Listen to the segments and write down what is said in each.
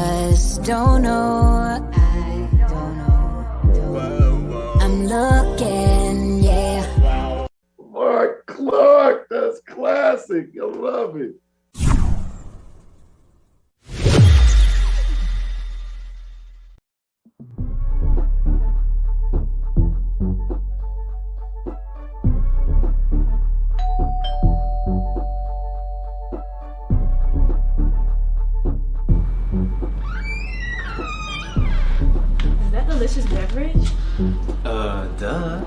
just don't know. I don't know. I'm looking, yeah. Wow. Marc Clarke, that's classic. I love it. Delicious beverage? Duh.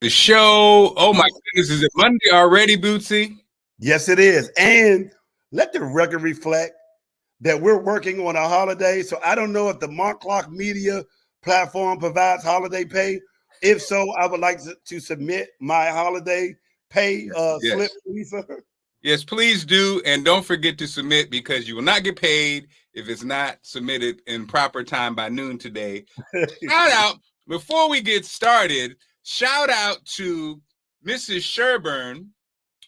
The show. Oh my goodness, is it Monday already, Bootsy? Yes, it is. And let the record reflect that we're working on a holiday. So I don't know if the Marc Clarke Media platform provides holiday pay. If so, I would like to submit my holiday pay slip, Lisa. Yes, please do. And don't forget to submit, because you will not get paid if it's not submitted in proper time by noon today. Shout out, before we get started, shout out to Mrs. Sherburne.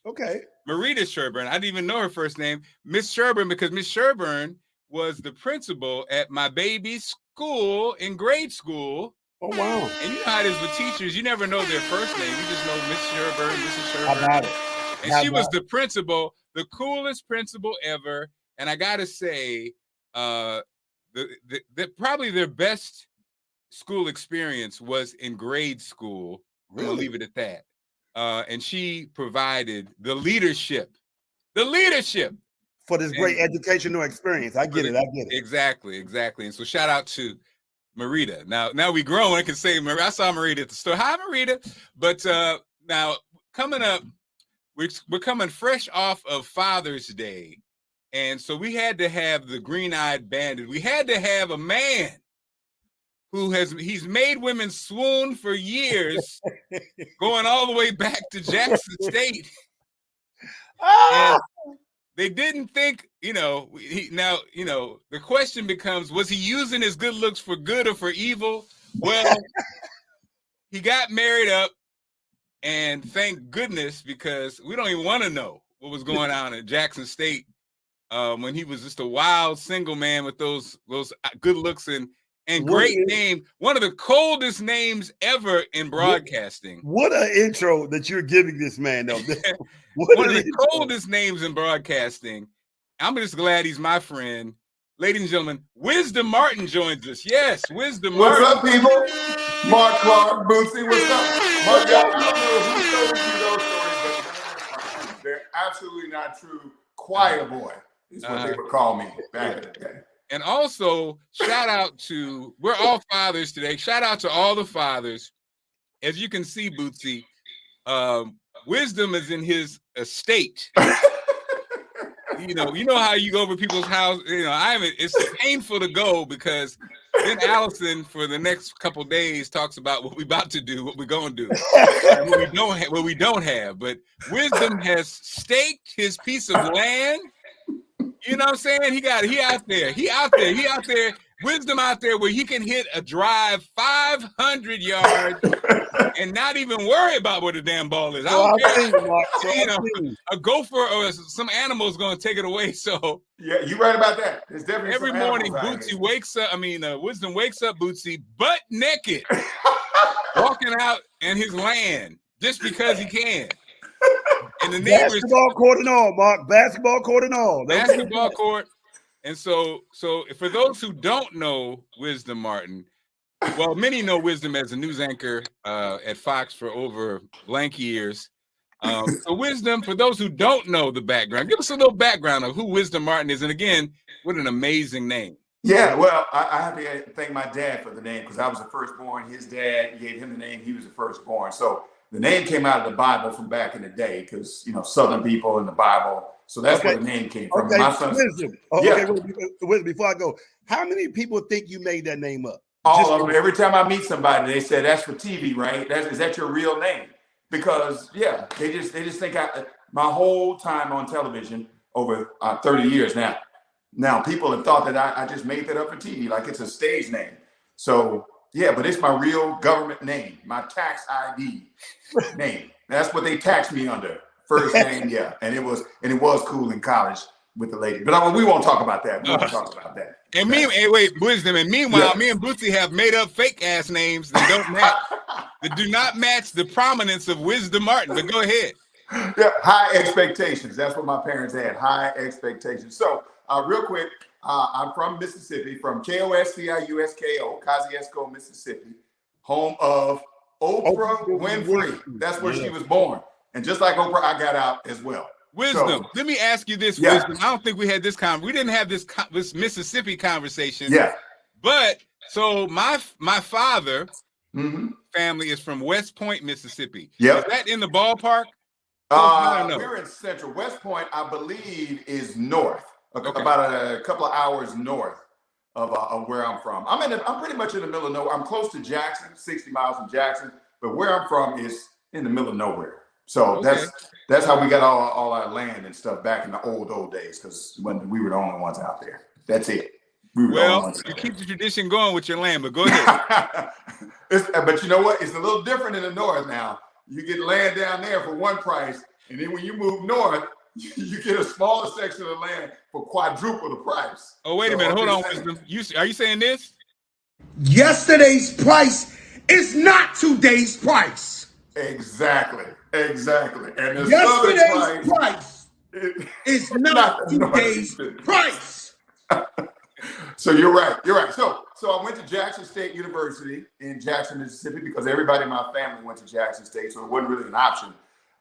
Okay. Marita Sherburne. I didn't even know her first name. Miss Sherburne, because Miss Sherburne was the principal at my baby's school in grade school. Oh, wow. And you know how it is with teachers. You never know their first name. You just know Miss Sherburne, Mrs. Sherburne. How about it? And she was the principal, the coolest principal ever. And I got to say, probably their best school experience was in grade school. Really? I'm gonna leave it at that. And she provided the leadership for this great educational experience. I get it. Exactly. And so shout out to Marita. Now we grown. I can say, I saw Marita at the store. Hi, Marita. But now coming up, we're coming fresh off of Father's Day. And so we had to have the green-eyed bandit. We had to have a man he's made women swoon for years, going all the way back to Jackson State. And they didn't think, the question becomes, was he using his good looks for good or for evil? Well, he got married up, and thank goodness, because we don't even want to know what was going on at Jackson State when he was just a wild single man with those good looks and great name, one of the coldest names ever in broadcasting. What an intro that you're giving this man, though. One of the coldest names in broadcasting. I'm just glad he's my friend. Ladies and gentlemen, Wisdom Martin joins us. Yes, Wisdom Martin. What's up, people? Marc Clarke, Bootsy, what's up? Marc, I don't know who told you those stories, but they're absolutely not true. Choir boy is what they would call me back in the day. And also, shout out to, we're all fathers today. Shout out to all the fathers. As you can see, Bootsy, Wisdom is in his estate. You know how you go over people's house. It's painful to go, because then Allison, for the next couple of days, talks about what we're about to do, what we're going to do, what we don't have. But Wisdom has staked his piece of land. You know what I'm saying? He out there. Wisdom out there where he can hit a drive 500 yards and not even worry about where the damn ball is. I don't care. A gopher or some animal is going to take it away. So yeah, you're right about that. There's definitely every morning Bootsy wakes up. Wisdom wakes up, Bootsy, butt naked, walking out in his land just because he can. And the neighbors, basketball court and all, Mark. Basketball court and all. Basketball court. And so for those who don't know Wisdom Martin, well, many know Wisdom as a news anchor at Fox for over blank years. So Wisdom, for those who don't know the background, give us a little background of who Wisdom Martin is. And again, what an amazing name. Yeah, well, I have to thank my dad for the name because I was the firstborn. His dad gave him the name. He was the firstborn. So the name came out of the Bible from back in the day because, Southern people in the Bible. So that's where the name came from. Okay, My son's, Wisdom. Okay, wait, before I go, how many people think you made that name up? All of them. Every time I meet somebody, they say, that's for TV, right? Is that your real name? Because, yeah, they just think my whole time on television over 30 years now. Now, people have thought that I just made that up for TV, like it's a stage name. So, yeah, but it's my real government name, my tax ID name. That's what they taxed me under. First name, yeah. And it was cool in college with the lady. But we won't talk about that. We won't talk about that. And Wisdom. And meanwhile, me and Bootsy have made up fake ass names that don't match, that do not match the prominence of Wisdom Martin. But go ahead. Yeah, high expectations. That's what my parents had. High expectations. So, real quick, I'm from Mississippi, from Kosciusko, Kosciusko, Mississippi, home of Oprah Winfrey. That's where she was born. And just like Oprah, I got out as well. Wisdom. So, let me ask you this, Wisdom. I don't think we had this we didn't have this Mississippi conversation. Yeah. But so my father family is from West Point, Mississippi. Yeah. Is that in the ballpark? We're in Central. West Point, I believe, is north, about a couple of hours north of where I'm from. I'm pretty much in the middle of nowhere. I'm close to Jackson, 60 miles from Jackson, but where I'm from is in the middle of nowhere. So that's how we got all our land and stuff back in the old days, because when we were the only ones out there. That's it. You keep the tradition going with your land, but go ahead. But you know what? It's a little different in the north now. You get land down there for one price, and then when you move north, you get a smaller section of the land for quadruple the price. Oh, wait a minute. Hold on, Wisdom. Are you saying this? Yesterday's price is not today's price. Exactly. And the yesterday's price is not today's price. So you're right. So I went to Jackson State University in Jackson, Mississippi, because everybody in my family went to Jackson State, so it wasn't really an option.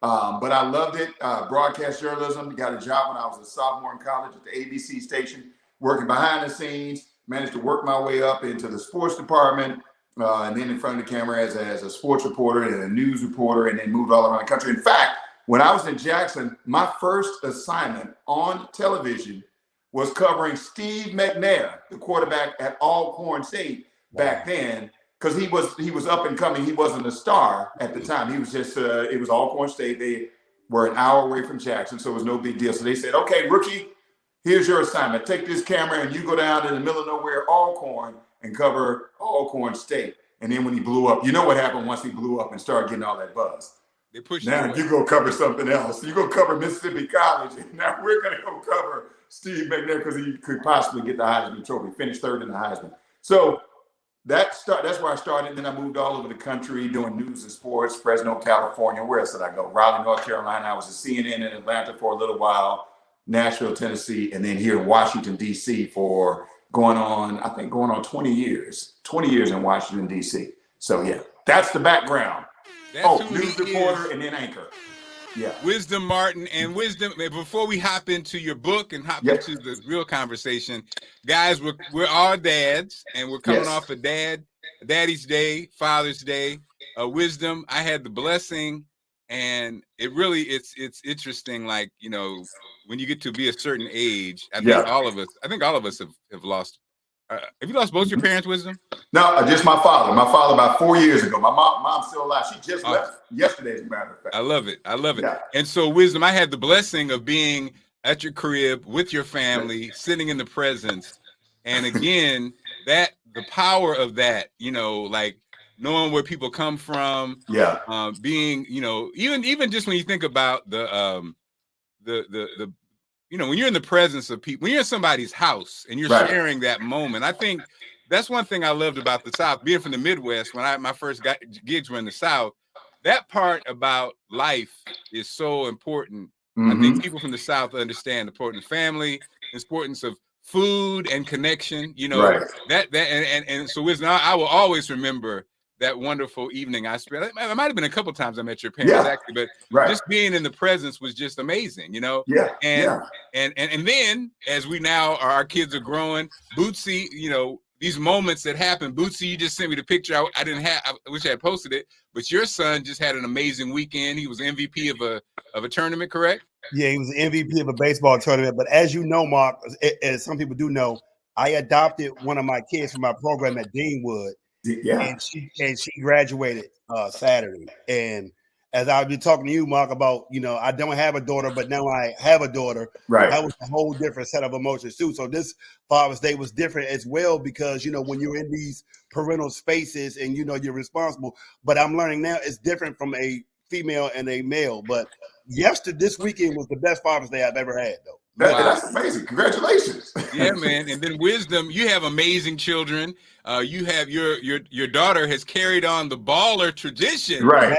But I loved it. Broadcast journalism. Got a job when I was a sophomore in college at the ABC station, working behind the scenes. Managed to work my way up into the sports department, and then in front of the camera as a sports reporter and a news reporter, and then moved all around the country. In fact, when I was in Jackson, my first assignment on television was covering Steve McNair, the quarterback at Alcorn State back then, because he was up and coming. He wasn't a star at the time. He was just it was Alcorn State. They were an hour away from Jackson, so it was no big deal. So they said, "Okay, rookie, here's your assignment. Take this camera and you go down in the middle of nowhere, Alcorn, and cover Alcorn State." And then when he blew up, you know what happened once he blew up and started getting all that buzz? They pushed now you go cover something else. You go cover Mississippi College, and now we're going to go cover Steve McNair because he could possibly get the Heisman Trophy, finish third in the Heisman. So that's where I started. And then I moved all over the country doing news and sports, Fresno, California. Where else did I go? Raleigh, North Carolina. I was at CNN in Atlanta for a little while, Nashville, Tennessee, and then here in Washington, D.C. for going on 20 years. 20 years in Washington, D.C. So, yeah, that's the background. News reporter and then anchor. Yeah. Wisdom Martin. And Wisdom, before we hop into your book and hop into the real conversation, guys, we're all dads, and we're coming off of Daddy's Day, Father's Day. Wisdom, I had the blessing, and it's interesting, like, when you get to be a certain age, I think all of us have lost. Have you lost both your parents, Wisdom? No, just my father. My father about 4 years ago. My mom's still alive. She just left yesterday, as a matter of fact. I love it. Yeah. And so, Wisdom, I had the blessing of being at your crib with your family, sitting in the presence. And again, the power of that, like knowing where people come from. Yeah. Being, even just when you think about the when you're in the presence of people, when you're in somebody's house and you're sharing that moment, I think that's one thing I loved about the South, being from the Midwest. When my first gigs were in the South, that part about life is so important. I think people from the South understand the importance of family, the importance of food and connection. And so Wisdom, I will always remember that wonderful evening I spent. It might have been a couple times I met your parents actually, but just being in the presence was just amazing, you know. And then as we now our kids are growing, Bootsy, you know, these moments that happen. Bootsy, you just sent me the picture. I wish I had posted it, but your son just had an amazing weekend. He was MVP of a tournament, correct? Yeah, he was the MVP of a baseball tournament. But as you know, Mark, as some people do know, I adopted one of my kids from my program at Deanwood. And she graduated Saturday. And as I've been talking to you, Mark, about, you know, I don't have a daughter, but now I have a daughter. Right. That was a whole different set of emotions too. So this Father's Day was different as well because, you know, when you're in these parental spaces and, you know, you're responsible. But I'm learning now it's different from a female and a male. But this weekend was the best Father's Day I've ever had, though. That's amazing. Congratulations. Yeah, man. And then Wisdom, you have amazing children. You have your daughter has carried on the baller tradition. Right.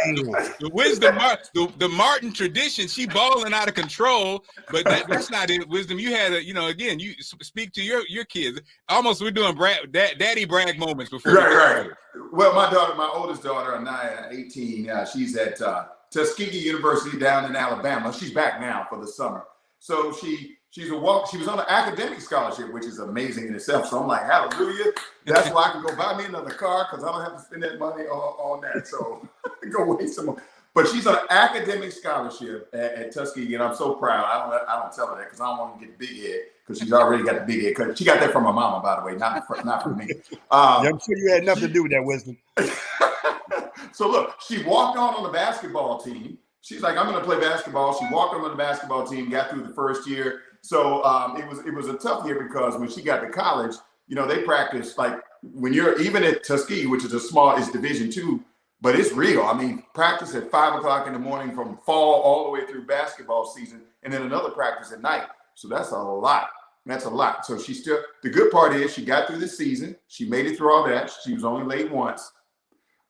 The Wisdom, the Martin tradition. She balling out of control, but that's not it. Wisdom, you had again, you speak to your kids. Almost we're doing daddy brag moments before. Right. Well, my oldest daughter, Anaya, 18, she's at Tuskegee University down in Alabama. She's back now for the summer. So she was on an academic scholarship, which is amazing in itself. So I'm like, hallelujah. That's why I can go buy me another car because I don't have to spend that money on that. So go waste some more. But she's on an academic scholarship at Tuskegee, and I'm so proud. I don't tell her that because I don't want to get the big head because she's already got the big head. Because she got that from her mama, by the way, not from me. I'm sure you had nothing to do with that, Wisdom. So look, she walked on the basketball team. She's like, I'm going to play basketball. She walked on the basketball team, got through the first year. So it was a tough year because when she got to college, you know, they practice like when you're even at Tuskegee, which is it's Division II, but it's real. I mean, practice at 5 o'clock in the morning from fall all the way through basketball season, and then another practice at night. So that's a lot. That's a lot. So the good part is she got through the season. She made it through all that. She was only late once.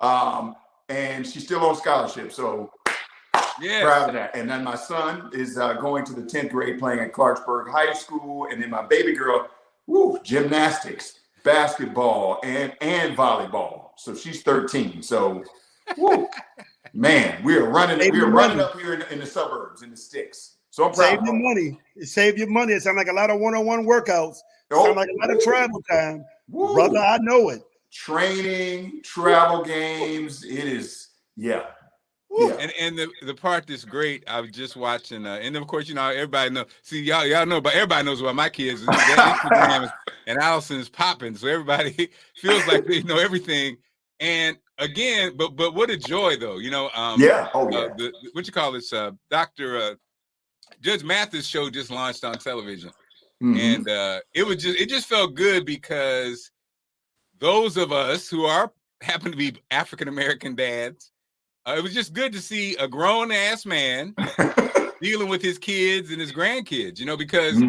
And she's still on scholarship. So proud of that. And then my son is going to the 10th grade playing at Clarksburg High School. And then my baby girl, gymnastics, basketball, and volleyball. So she's 13. So, man, we're running up here in the suburbs, in the sticks. So I'm proud. Save your money. It sounds like a lot of one-on-one workouts. Sounds like a lot of travel time. Brother, I know it. Training, travel games. It is, yeah. And the part that's great, I was just watching, and then of course, you know, everybody knows. See, y'all know, but everybody knows about my kids. Instagram and Allison is popping, so everybody feels like they know everything. And again, but what a joy, though, you know. What you call this? Dr. Judge Mathis show just launched on television, and it just felt good because those of us who happen to be African American dads. It was just good to see a grown-ass man dealing with his kids and his grandkids, you know, because,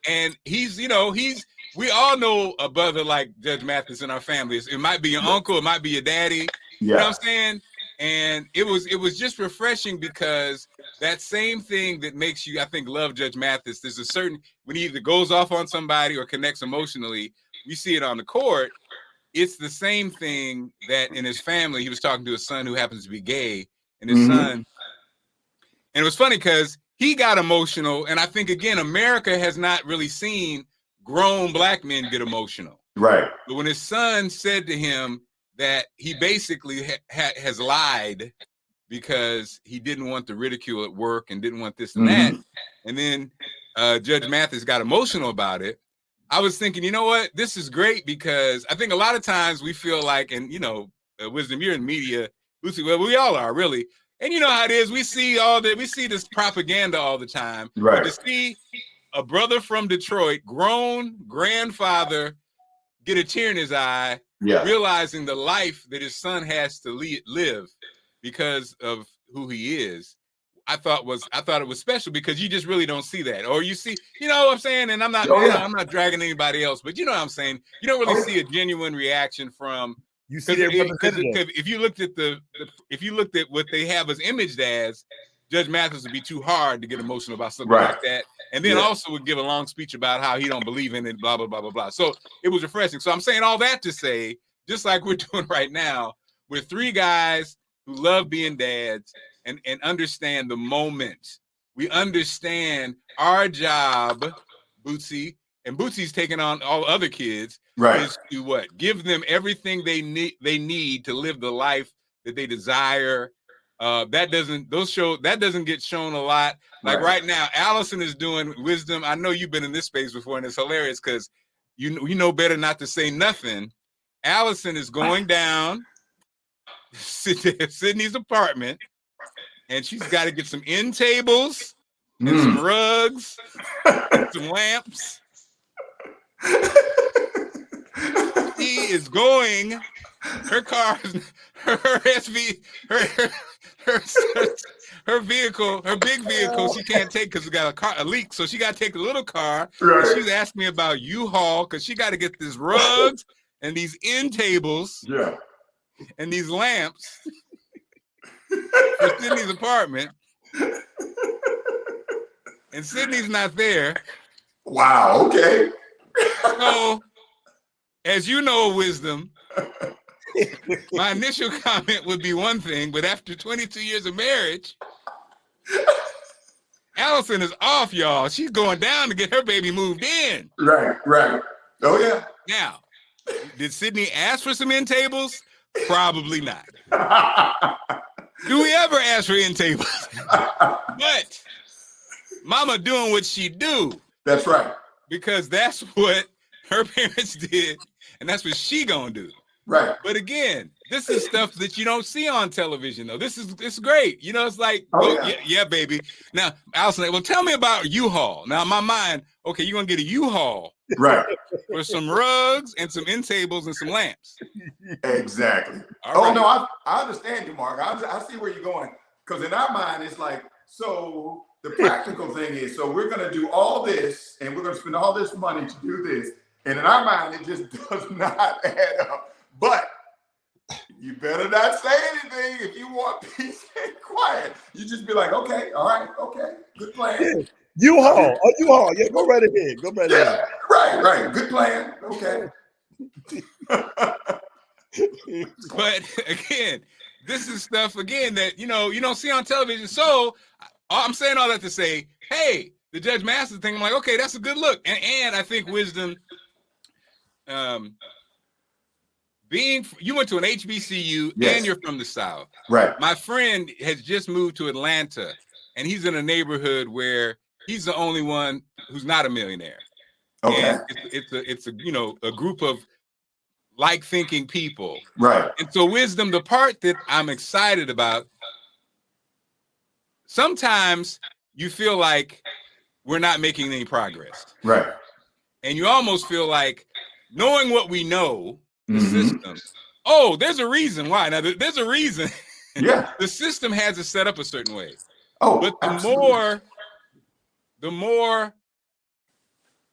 and we all know a brother like Judge Mathis in our families. It might be your uncle, it might be your daddy, you know what I'm saying? And it was just refreshing because that same thing that makes you, I think, love Judge Mathis, there's a certain, when he either goes off on somebody or connects emotionally, we see it on the court. It's the same thing that in his family, he was talking to his son who happens to be gay, and his son, and it was funny because he got emotional. And I think, again, America has not really seen grown black men get emotional. Right. But when his son said to him that he basically has lied because he didn't want the ridicule at work and didn't want this and that, and then Judge Mathis got emotional about it, I was thinking, you know what? This is great because I think a lot of times we feel like, and you know, Wisdom, you're in media, well, we all are really, and you know how it is. We see this propaganda all the time. Right. But to see a brother from Detroit, grown grandfather, get a tear in his eye, realizing the life that his son has to live because of who he is. I thought it was special because you just really don't see that, or you see, you know what I'm saying? And I'm not, I'm not dragging anybody else, but you know what I'm saying? You don't really see a genuine reaction from, you see if you looked at what they have as imaged as, Judge Mathis would be too hard to get emotional about something like that. And then also would give a long speech about how he don't believe in it, blah, blah, blah, blah, blah. So it was refreshing. So I'm saying all that to say, just like we're doing right now, we're three guys who love being dads and understand the moment. We understand our job, Bootsy, and Bootsy's taking on all other kids, is to what? Give them everything they need to live the life that they desire. That doesn't get shown a lot. Like right now, Allison is doing Wisdom. I know you've been in this space before, and it's hilarious because you know better not to say nothing. Allison is going down Sydney's apartment, and she's got to get some end tables and some rugs and some lamps. She is going. Her car, her SV, her vehicle, her big vehicle, she can't take because it got a leak. So she got to take the little car. Right. She's asked me about U-Haul because she got to get these rugs and these end tables, and these lamps for Sydney's apartment. And Sydney's not there. Wow. Okay. So, as you know, Wisdom. My initial comment would be one thing, but after 22 years of marriage, Allison is off, y'all. She's going down to get her baby moved in. Right. Oh, yeah. Now, did Sydney ask for some end tables? Probably not. Do we ever ask for end tables? But Mama doing what she do. That's right. Because that's what her parents did, and that's what she gonna do. Right. But again, this is stuff that you don't see on television, though. It's great. You know, it's like, yeah, baby. Now, Allison, well, tell me about U-Haul. Now, in my mind, okay, you're going to get a U-Haul. Right. For some rugs and some end tables and some lamps. Exactly. Right. No, I understand you, Mark. I see where you're going. Because in our mind, it's like, so the practical thing is, so we're going to do all this, and we're going to spend all this money to do this. And in our mind, it just does not add up. But you better not say anything if you want peace and quiet. You just be like, okay, all right, okay, good plan. Yeah. U-Haul, U-Haul, yeah, go right ahead, ahead. Right, good plan, okay. But again, this is stuff again that you don't see on television. So I'm saying all that to say, hey, the Judge Mathis thing. I'm like, okay, that's a good look, and I think Wisdom. You went to an HBCU and you're from the South. Right. My friend has just moved to Atlanta, and he's in a neighborhood where he's the only one who's not a millionaire. Okay. And it's a group of like thinking people. Right. And so Wisdom, the part that I'm excited about, sometimes you feel like we're not making any progress. Right. And you almost feel like knowing what we know, the system. Oh, there's a reason why. Now, there's a reason. Yeah. The system has it set up a certain way. Oh, but the more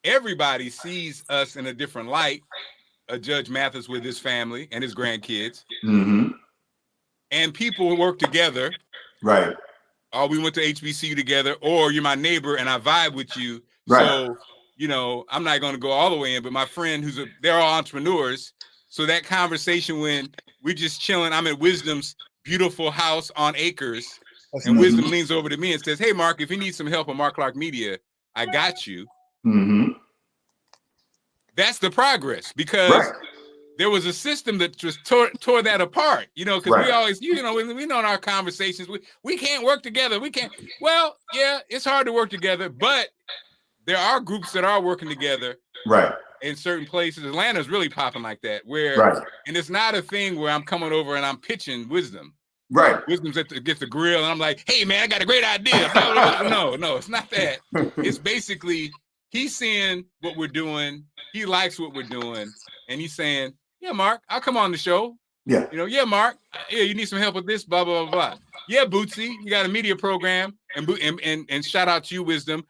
everybody sees us in a different light, a Judge Mathis with his family and his grandkids, and people work together. Right. Or we went to HBCU together, or you're my neighbor and I vibe with you. Right. So, I'm not going to go all the way in, but my friend they're all entrepreneurs. So that conversation when we're just chilling, I'm at Wisdom's beautiful house on acres, and Wisdom leans over to me and says, hey, Mark, if you need some help on Marc Clarke Media, I got you. That's the progress, because there was a system that just tore that apart, because we always, we know in our conversations, we can't work together. We can't. Well, yeah, it's hard to work together, but there are groups that are working together. Right. In certain places. Atlanta's really popping like that, where and it's not a thing where I'm coming over and I'm pitching Wisdom. Right. Wisdom's gets the grill and I'm like, hey man, I got a great idea. No, it's not that. It's basically he's seeing what we're doing, he likes what we're doing, and he's saying, yeah, Mark, I'll come on the show. Yeah. Yeah, Mark, you need some help with this, blah, blah, blah, blah. Yeah, Bootsy, you got a media program, and shout out to you, Wisdom.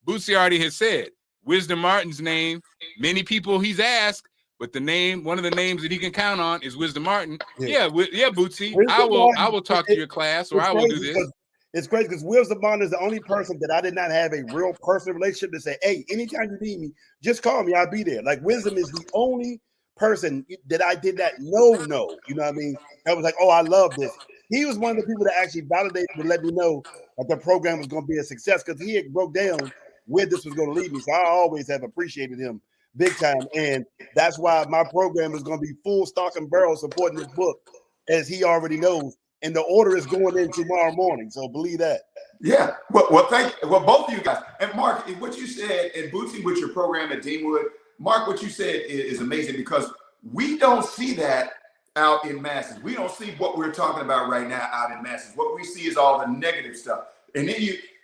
Bootsy already has said Wisdom Martin's name, many people he's asked, but one of the names that he can count on is Wisdom Martin. Yeah, Bootsy, I will talk to your class, or I will do this. It's crazy because Wisdom Martin is the only person that I did not have a real personal relationship to say, hey, anytime you need me, just call me, I'll be there. Like Wisdom is the only person that I did that. No. You know what I mean? I was like, oh, I love this. He was one of the people that actually validated to let me know that the program was going to be a success because he had broke down where this was going to lead me. So I always have appreciated him big time. And that's why my program is going to be full stock and barrel supporting this book, as he already knows. And the order is going in tomorrow morning. So believe that. Yeah. Well, thank you. Well, both of you guys. And Mark, what you said, and Bootsy with your program at Deanwood, Mark, what you said is amazing because we don't see that out in masses. We don't see what we're talking about right now out in masses. What we see is all the negative stuff. And then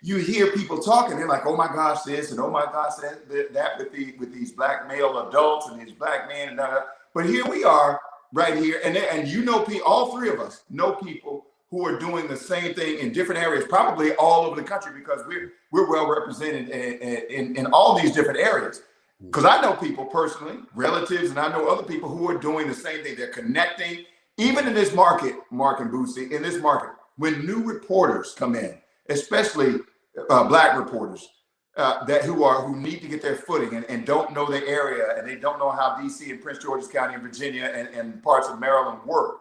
you hear people talking, they're like, oh my gosh, this, and oh my gosh, that with these black male adults and these black men and that. But here we are right here. And you know, all three of us know people who are doing the same thing in different areas, probably all over the country, because we're well represented in all these different areas. Because I know people personally, relatives, and I know other people who are doing the same thing. They're connecting, even in this market, Mark and Bootsy, in this market, when new reporters come in, especially black reporters who need to get their footing and don't know the area, and they don't know how DC and Prince George's County and Virginia and parts of Maryland work.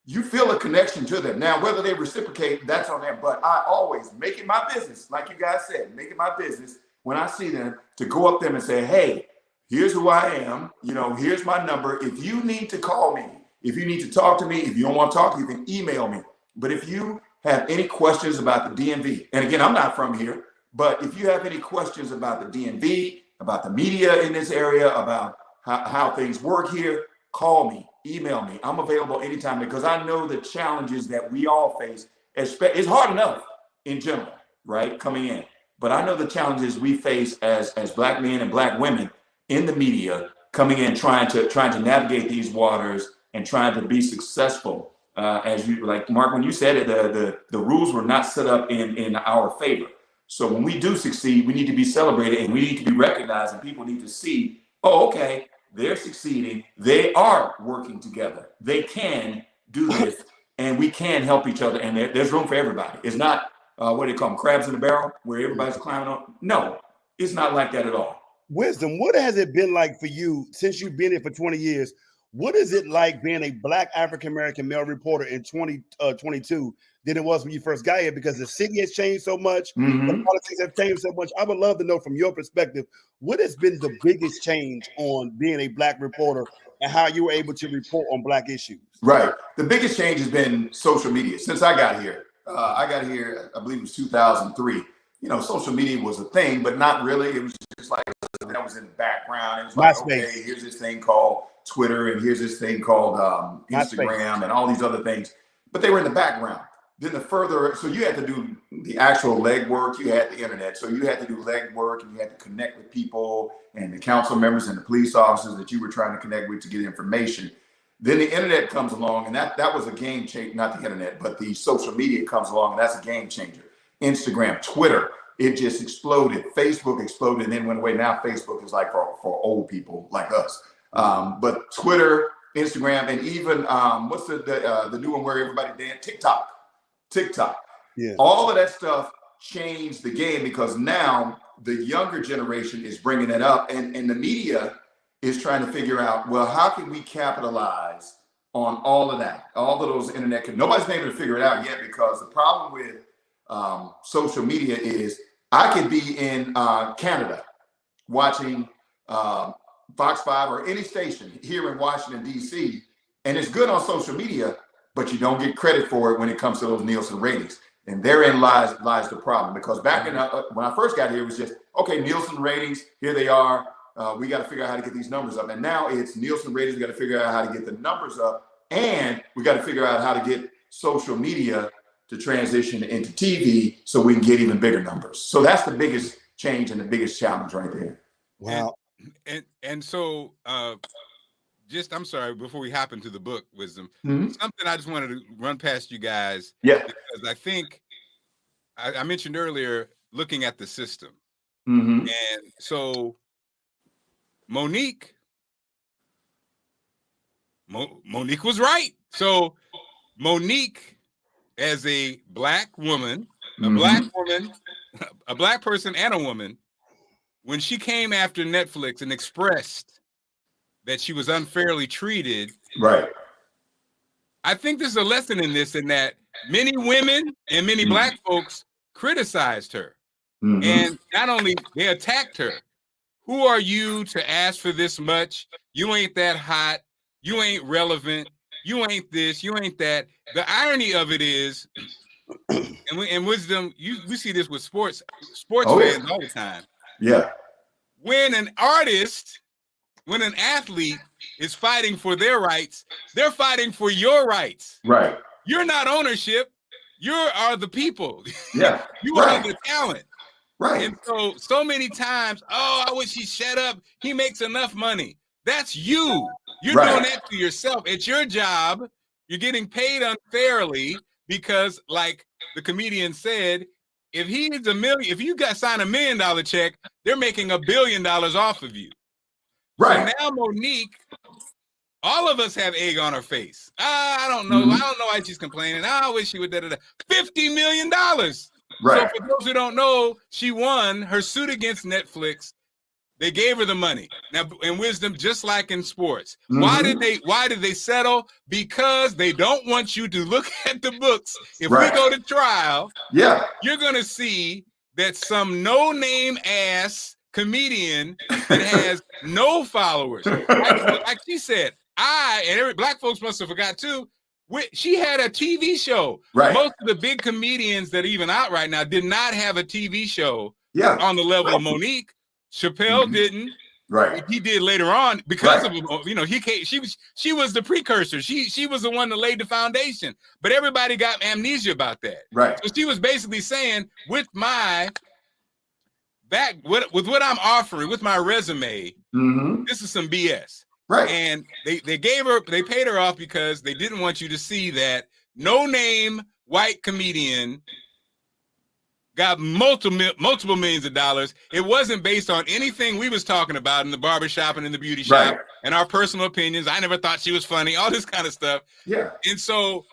You feel a connection to them. Now, whether they reciprocate, that's on them. But I always make it my business, like you guys said, make it my business when I see them to go up to them and say, hey, here's who I am. You know, here's my number. If you need to call me, if you need to talk to me, if you don't want to talk, you can email me. But if you have any questions about the DMV, and again, I'm not from here, but if you have any questions about the DMV, about the media in this area, about how things work here, call me, email me. I'm available anytime because I know the challenges that we all face. It's hard enough in general, right, coming in. But I know the challenges we face as black men and black women in the media coming in, trying to navigate these waters and trying to be successful. As you, like Mark, when you said it, the rules were not set up in our favor. So when we do succeed, we need to be celebrated and we need to be recognized, and people need to see, oh, okay, they're succeeding. They are working together. They can do this, and we can help each other. And there's room for everybody. It's not what do they call them, crabs in the barrel, where everybody's climbing on. No, it's not like that at all. Wisdom, what has it been like for you since you've been here for 20 years? What is it like being a black African-American male reporter in 2022 than it was when you first got here? Because the city has changed so much, the politics have changed so much. I would love to know from your perspective, what has been the biggest change on being a black reporter and how you were able to report on black issues? Right. The biggest change has been social media. Since I got here, I believe it was 2003. You know, social media was a thing, but not really. It was just like that was in the background. It was like, okay, here's this thing called Twitter, and here's this thing called Instagram, and all these other things. But they were in the background. Then so you had to do the actual legwork. You had the internet, so you had to do legwork, and you had to connect with people and the council members and the police officers that you were trying to connect with to get information. Then the internet comes along, and that was a game changer. Not the internet, but the social media comes along, and that's a game changer. Instagram, Twitter, it just exploded. Facebook exploded and then went away. Now Facebook is like for old people like us. But Twitter, Instagram, and even what's the new one where everybody dance? TikTok. Yeah. All of that stuff changed the game because now the younger generation is bringing it up, and the media is trying to figure out, well, how can we capitalize on all of that, all of those internet? Nobody's been able to figure it out yet because the problem with social media is I could be in Canada watching Fox 5 or any station here in Washington, D.C., and it's good on social media, but you don't get credit for it when it comes to those Nielsen ratings. And therein lies the problem, because back in when I first got here, it was just, okay, Nielsen ratings, here they are. We got to figure out how to get these numbers up. And now it's Nielsen ratings. We got to figure out how to get the numbers up, and we got to figure out how to get social media to transition into TV so we can get even bigger numbers. So that's the biggest change and the biggest challenge right there. Wow. And so I'm sorry, before we hop into the book, Wisdom, something I just wanted to run past you guys. Yeah. Because I think I mentioned earlier looking at the system. And so Monique was right. So Monique, as a black woman, a black person and a woman, when she came after Netflix and expressed that she was unfairly treated. Right. I think there's a lesson in this, in that many women and many black folks criticized her. And not only they attacked her. Who are you to ask for this much? You ain't that hot. You ain't relevant. You ain't this. You ain't that. The irony of it is, and wisdom, we see this with sports fans all the time. Yeah. When an artist, when an athlete is fighting for their rights, they're fighting for your rights. Right. You're not ownership. You are the people. Yeah. You are the talent. Right. And so many times, oh, I wish he shut up. He makes enough money. That's you. You're doing that to yourself. It's your job. You're getting paid unfairly because, like the comedian said, if you signed $1 million check, they're making $1 billion off of you. Right. So now Monique, all of us have egg on our face. I don't know. I don't know why she's complaining. I wish she would $50 million. Right. So for those who don't know, she won her suit against Netflix. They gave her the money. Now, in wisdom, just like in sports, why did they settle? Because they don't want you to look at the books. If we go to trial, you're gonna see that some no-name ass comedian that has no followers, like she said, black folks must have forgot too. She had a TV show. Right. Most of the big comedians that are even out right now did not have a TV show on the level of Monique. Chappelle didn't. Right. He did later on because of, he came, she was the precursor. She was the one that laid the foundation. But everybody got amnesia about that. Right. So she was basically saying, with what I'm offering, with my resume, this is some BS. Right. And they paid her off because they didn't want you to see that no-name white comedian got multiple millions of dollars. It wasn't based on anything we was talking about in the barbershop and in the beauty shop and our personal opinions. I never thought she was funny, all this kind of stuff. Yeah. And so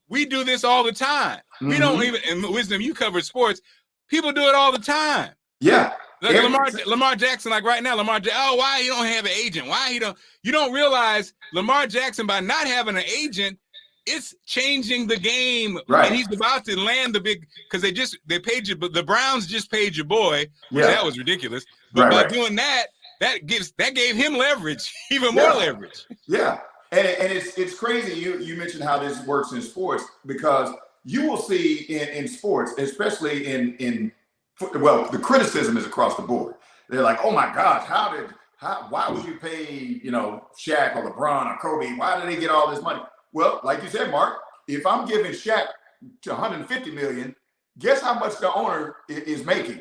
we do this all the time. We don't even, and wisdom, you covered sports. People do it all the time. Yeah. Like Lamar Jackson, like right now, why he don't have an agent? You don't realize Lamar Jackson, by not having an agent, it's changing the game. Right. And he's about to land the big, because they paid you, but the Browns just paid your boy, which that was ridiculous. But by doing that gave him leverage, even more leverage. Yeah. And it's crazy. You mentioned how this works in sports, because you will see in sports, especially in the criticism is across the board. They're like, oh my gosh, why would you pay, Shaq or LeBron or Kobe? Why did they get all this money? Well, like you said, Mark, if I'm giving Shaq to $150 million, guess how much the owner is making?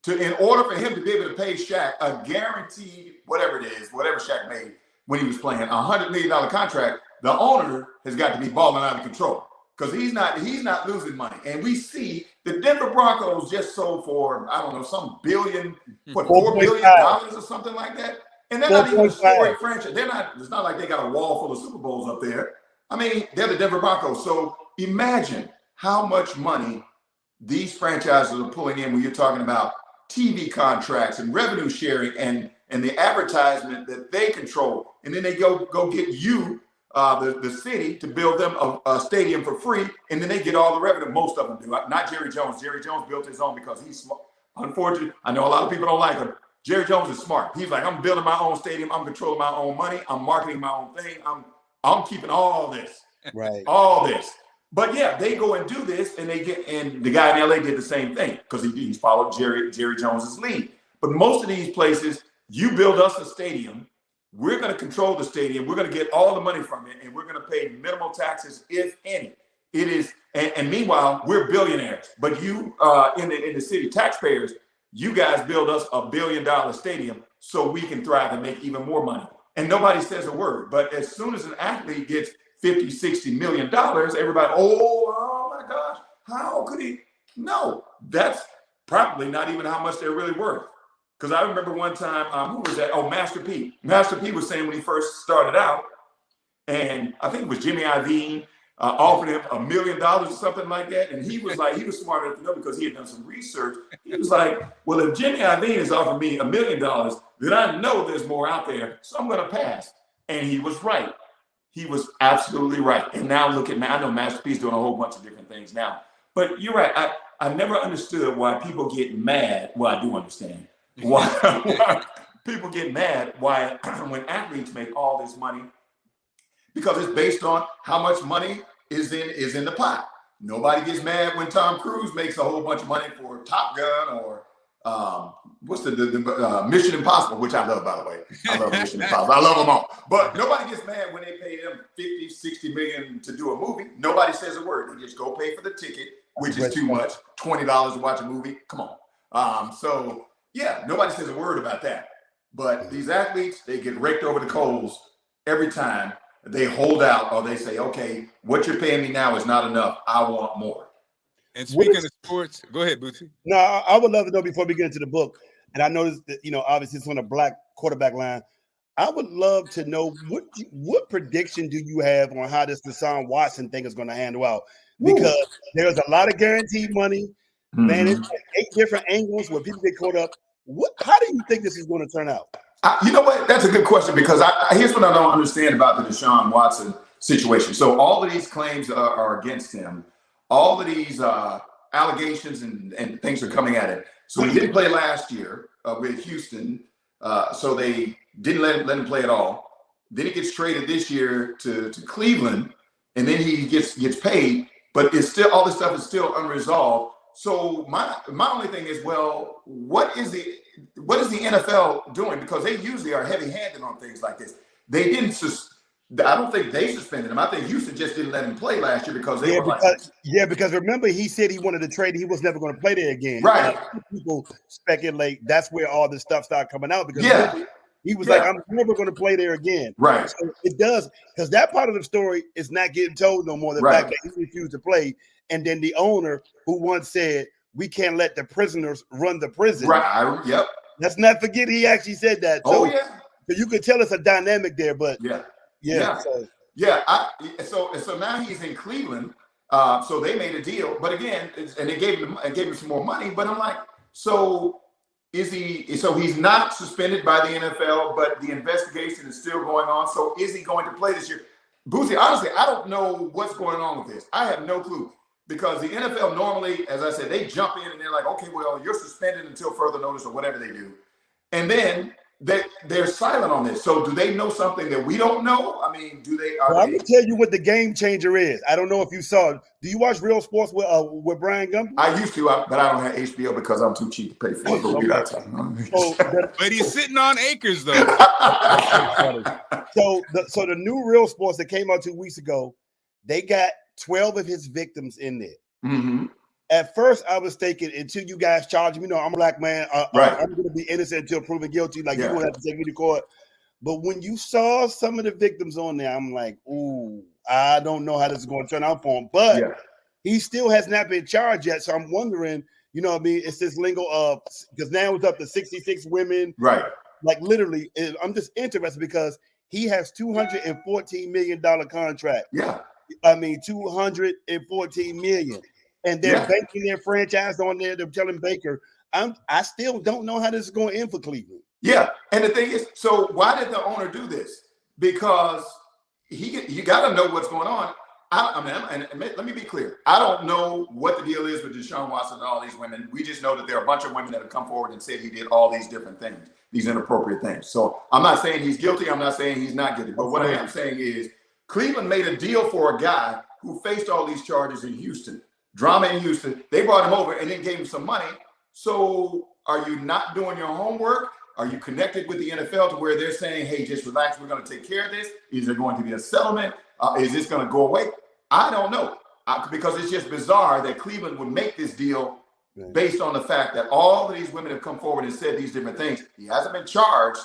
In order for him to be able to pay Shaq a guaranteed, whatever it is, whatever Shaq made when he was playing, $100 million contract, the owner has got to be balling out of control, because he's not losing money. And we see the Denver Broncos just sold for, I don't know, some billion, $4 billion or something like that. And they're not even a storied franchise. It's not like they got a wall full of Super Bowls up there. I mean, they're the Denver Broncos. So imagine how much money these franchises are pulling in when you're talking about TV contracts and revenue sharing and the advertisement that they control. And then they go get you, the city, to build them a stadium for free. And then they get all the revenue. Most of them do. Not Jerry Jones. Jerry Jones built his own because he's smart. Unfortunately, I know a lot of people don't like him. Jerry Jones is smart. He's like, I'm building my own stadium. I'm controlling my own money. I'm marketing my own thing. I'm keeping all this. Right. All this. But yeah, they go and do this, and the guy in LA did the same thing because he's followed Jerry Jones's lead. But most of these places, you build us a stadium, we're going to control the stadium, we're going to get all the money from it, and we're going to pay minimal taxes, if any. It is, and meanwhile, we're billionaires. But you, in the city, taxpayers, you guys build us $1 billion stadium so we can thrive and make even more money. And nobody says a word. But as soon as an athlete gets $50, $60 million, everybody, oh my gosh, how could he? No, that's probably not even how much they're really worth. Because I remember one time, who was that? Oh, Master P. Master P was saying when he first started out, and I think it was Jimmy Iovine offered him $1 million or something like that. And he was like, he was smart enough to know because he had done some research. He was like, well, if Jimmy Iovine is offering me $1 million, then I know there's more out there. So I'm going to pass. And he was right. He was absolutely right. And now look at, I know Master P's doing a whole bunch of different things now. But you're right. I never understood why people get mad. Well, I do understand why people get mad when athletes make all this money, because it's based on how much money is in the pot. Nobody gets mad when Tom Cruise makes a whole bunch of money for Top Gun or what's the Mission Impossible, which I love, by the way. I love Mission Impossible. I love them all. But nobody gets mad when they pay them 50, 60 million to do a movie. Nobody says a word. They just go pay for the ticket, which is too much. $20 to watch a movie. Come on. So yeah, nobody says a word about that. But these athletes, they get raked over the coals every time. They hold out, or they say, okay, what you're paying me now is not enough. I want more. And speaking of sports, go ahead, Bootsy. No, I would love to know before we get into the book, and I noticed that, obviously it's on a black quarterback line. I would love to know what prediction do you have on how this Deshaun Watson thing is going to handle out? Because there's a lot of guaranteed money. Man, it's like 8 different angles where people get caught up. How do you think this is going to turn out? You know what? That's a good question, because here's what I don't understand about the Deshaun Watson situation. So all of these claims are against him. All of these allegations and things are coming at it. So he didn't play last year with Houston, so they didn't let him play at all. Then he gets traded this year to Cleveland, and then he gets paid, but it's still, all this stuff is still unresolved. So my only thing is, well, what is the NFL doing? Because they usually are heavy-handed on things like this. They didn't. I don't think they suspended him. I think Houston just didn't let him play last year because they were because remember, he said he wanted to trade. He was never going to play there again. Right. People speculate that's where all this stuff started coming out, because he was like, I'm never going to play there again. Right. So it does, because that part of the story is not getting told no more. The fact that he refused to play, and then the owner who once said, we can't let the prisoners run the prison. Right. Yep. Let's not forget he actually said that. So, so you could tell it's a dynamic there, but So now he's in Cleveland. So they made a deal, but again, and they gave him some more money. But I'm like, so he's not suspended by the NFL, but the investigation is still going on. So is he going to play this year? Bootsy, honestly, I don't know what's going on with this. I have no clue, because the NFL normally, as I said, they jump in and they're like, okay, well, you're suspended until further notice, or whatever they do. And then they're silent on this. So do they know something that we don't know? I mean, do they? I'm gonna tell you what the game changer is. I don't know if you saw it. Do you watch Real Sports with Brian Gumby? I used to, but I don't have HBO because I'm too cheap to pay for it. But we got time. But he's sitting on acres, though. So the new Real Sports that came out 2 weeks ago, they got 12 of his victims in there. Mm-hmm. At first, I was thinking, until you guys charge me, I'm a black man. I'm going to be innocent until proven guilty. Like, you don't have to take me to court. But when you saw some of the victims on there, I'm like, ooh, I don't know how this is going to turn out for him. But he still has not been charged yet. So I'm wondering, you know what I mean? It's this lingo of, because now it's up to 66 women. Right. Like, literally, I'm just interested because he has $214 million contract. Yeah. I mean, $214 million. And they're banking their franchise on there. They're telling Baker, I still don't know how this is going to end for Cleveland. Yeah. And the thing is, so why did the owner do this? Because you got to know what's going on. And let me be clear. I don't know what the deal is with Deshaun Watson and all these women. We just know that there are a bunch of women that have come forward and said he did all these different things, these inappropriate things. So I'm not saying he's guilty. I'm not saying he's not guilty. But what I am saying is Cleveland made a deal for a guy who faced all these charges in Houston. Drama in Houston. They brought him over and then gave him some money. So are you not doing your homework? Are you connected with the NFL to where they're saying, hey, just relax, we're going to take care of this? Is there going to be a settlement? Is this going to go away? I don't know, because it's just bizarre that Cleveland would make this deal based on the fact that all of these women have come forward and said these different things. He hasn't been charged,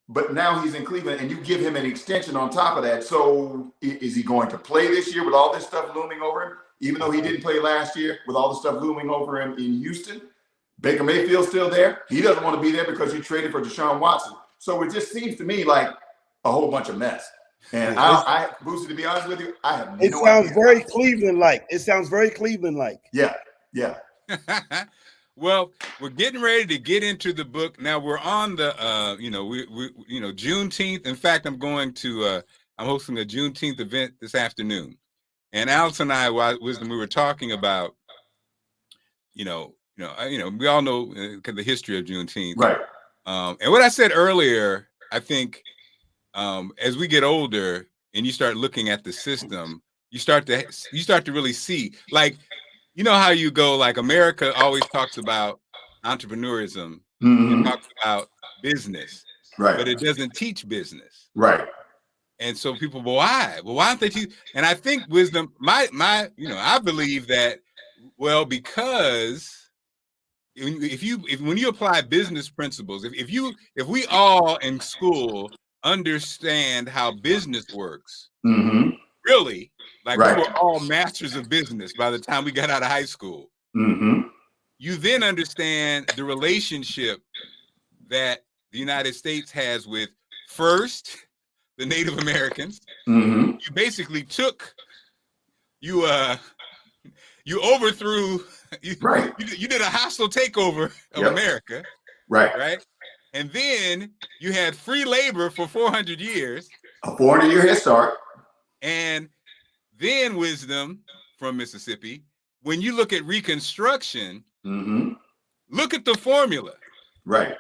but now he's in Cleveland and you give him an extension on top of that. So is he going to play this year with all this stuff looming over him? Even though he didn't play last year with all the stuff looming over him in Houston? Baker Mayfield's still there. He doesn't want to be there because you traded for Deshaun Watson. So it just seems to me like a whole bunch of mess. And Boosie, to be honest with you, I have no idea. It sounds very Cleveland-like. It sounds very Cleveland-like. Yeah. Well, we're getting ready to get into the book. Now we're on the Juneteenth. In fact, I'm hosting a Juneteenth event this afternoon. And Alex and I, Wisdom, we were talking about, we all know the history of Juneteenth. Right. And what I said earlier, I think as we get older and you start looking at the system, you start to really see, like, you know how you go, like, America always talks about entrepreneurism, and talks about business, right? But it doesn't teach business, right? And so people, well, why? Well, why don't they teach? And I think Wisdom, I believe that, well, because when you apply business principles, if we all in school understand how business works, really, like, we were all masters of business by the time we got out of high school. You then understand the relationship that the United States has with, first, the Native Americans. You basically you overthrew, you did a hostile takeover of America, right? And then you had free labor for 400 years. A 400-year head start. And then, Wisdom, from Mississippi, when you look at Reconstruction, look at the formula. Right.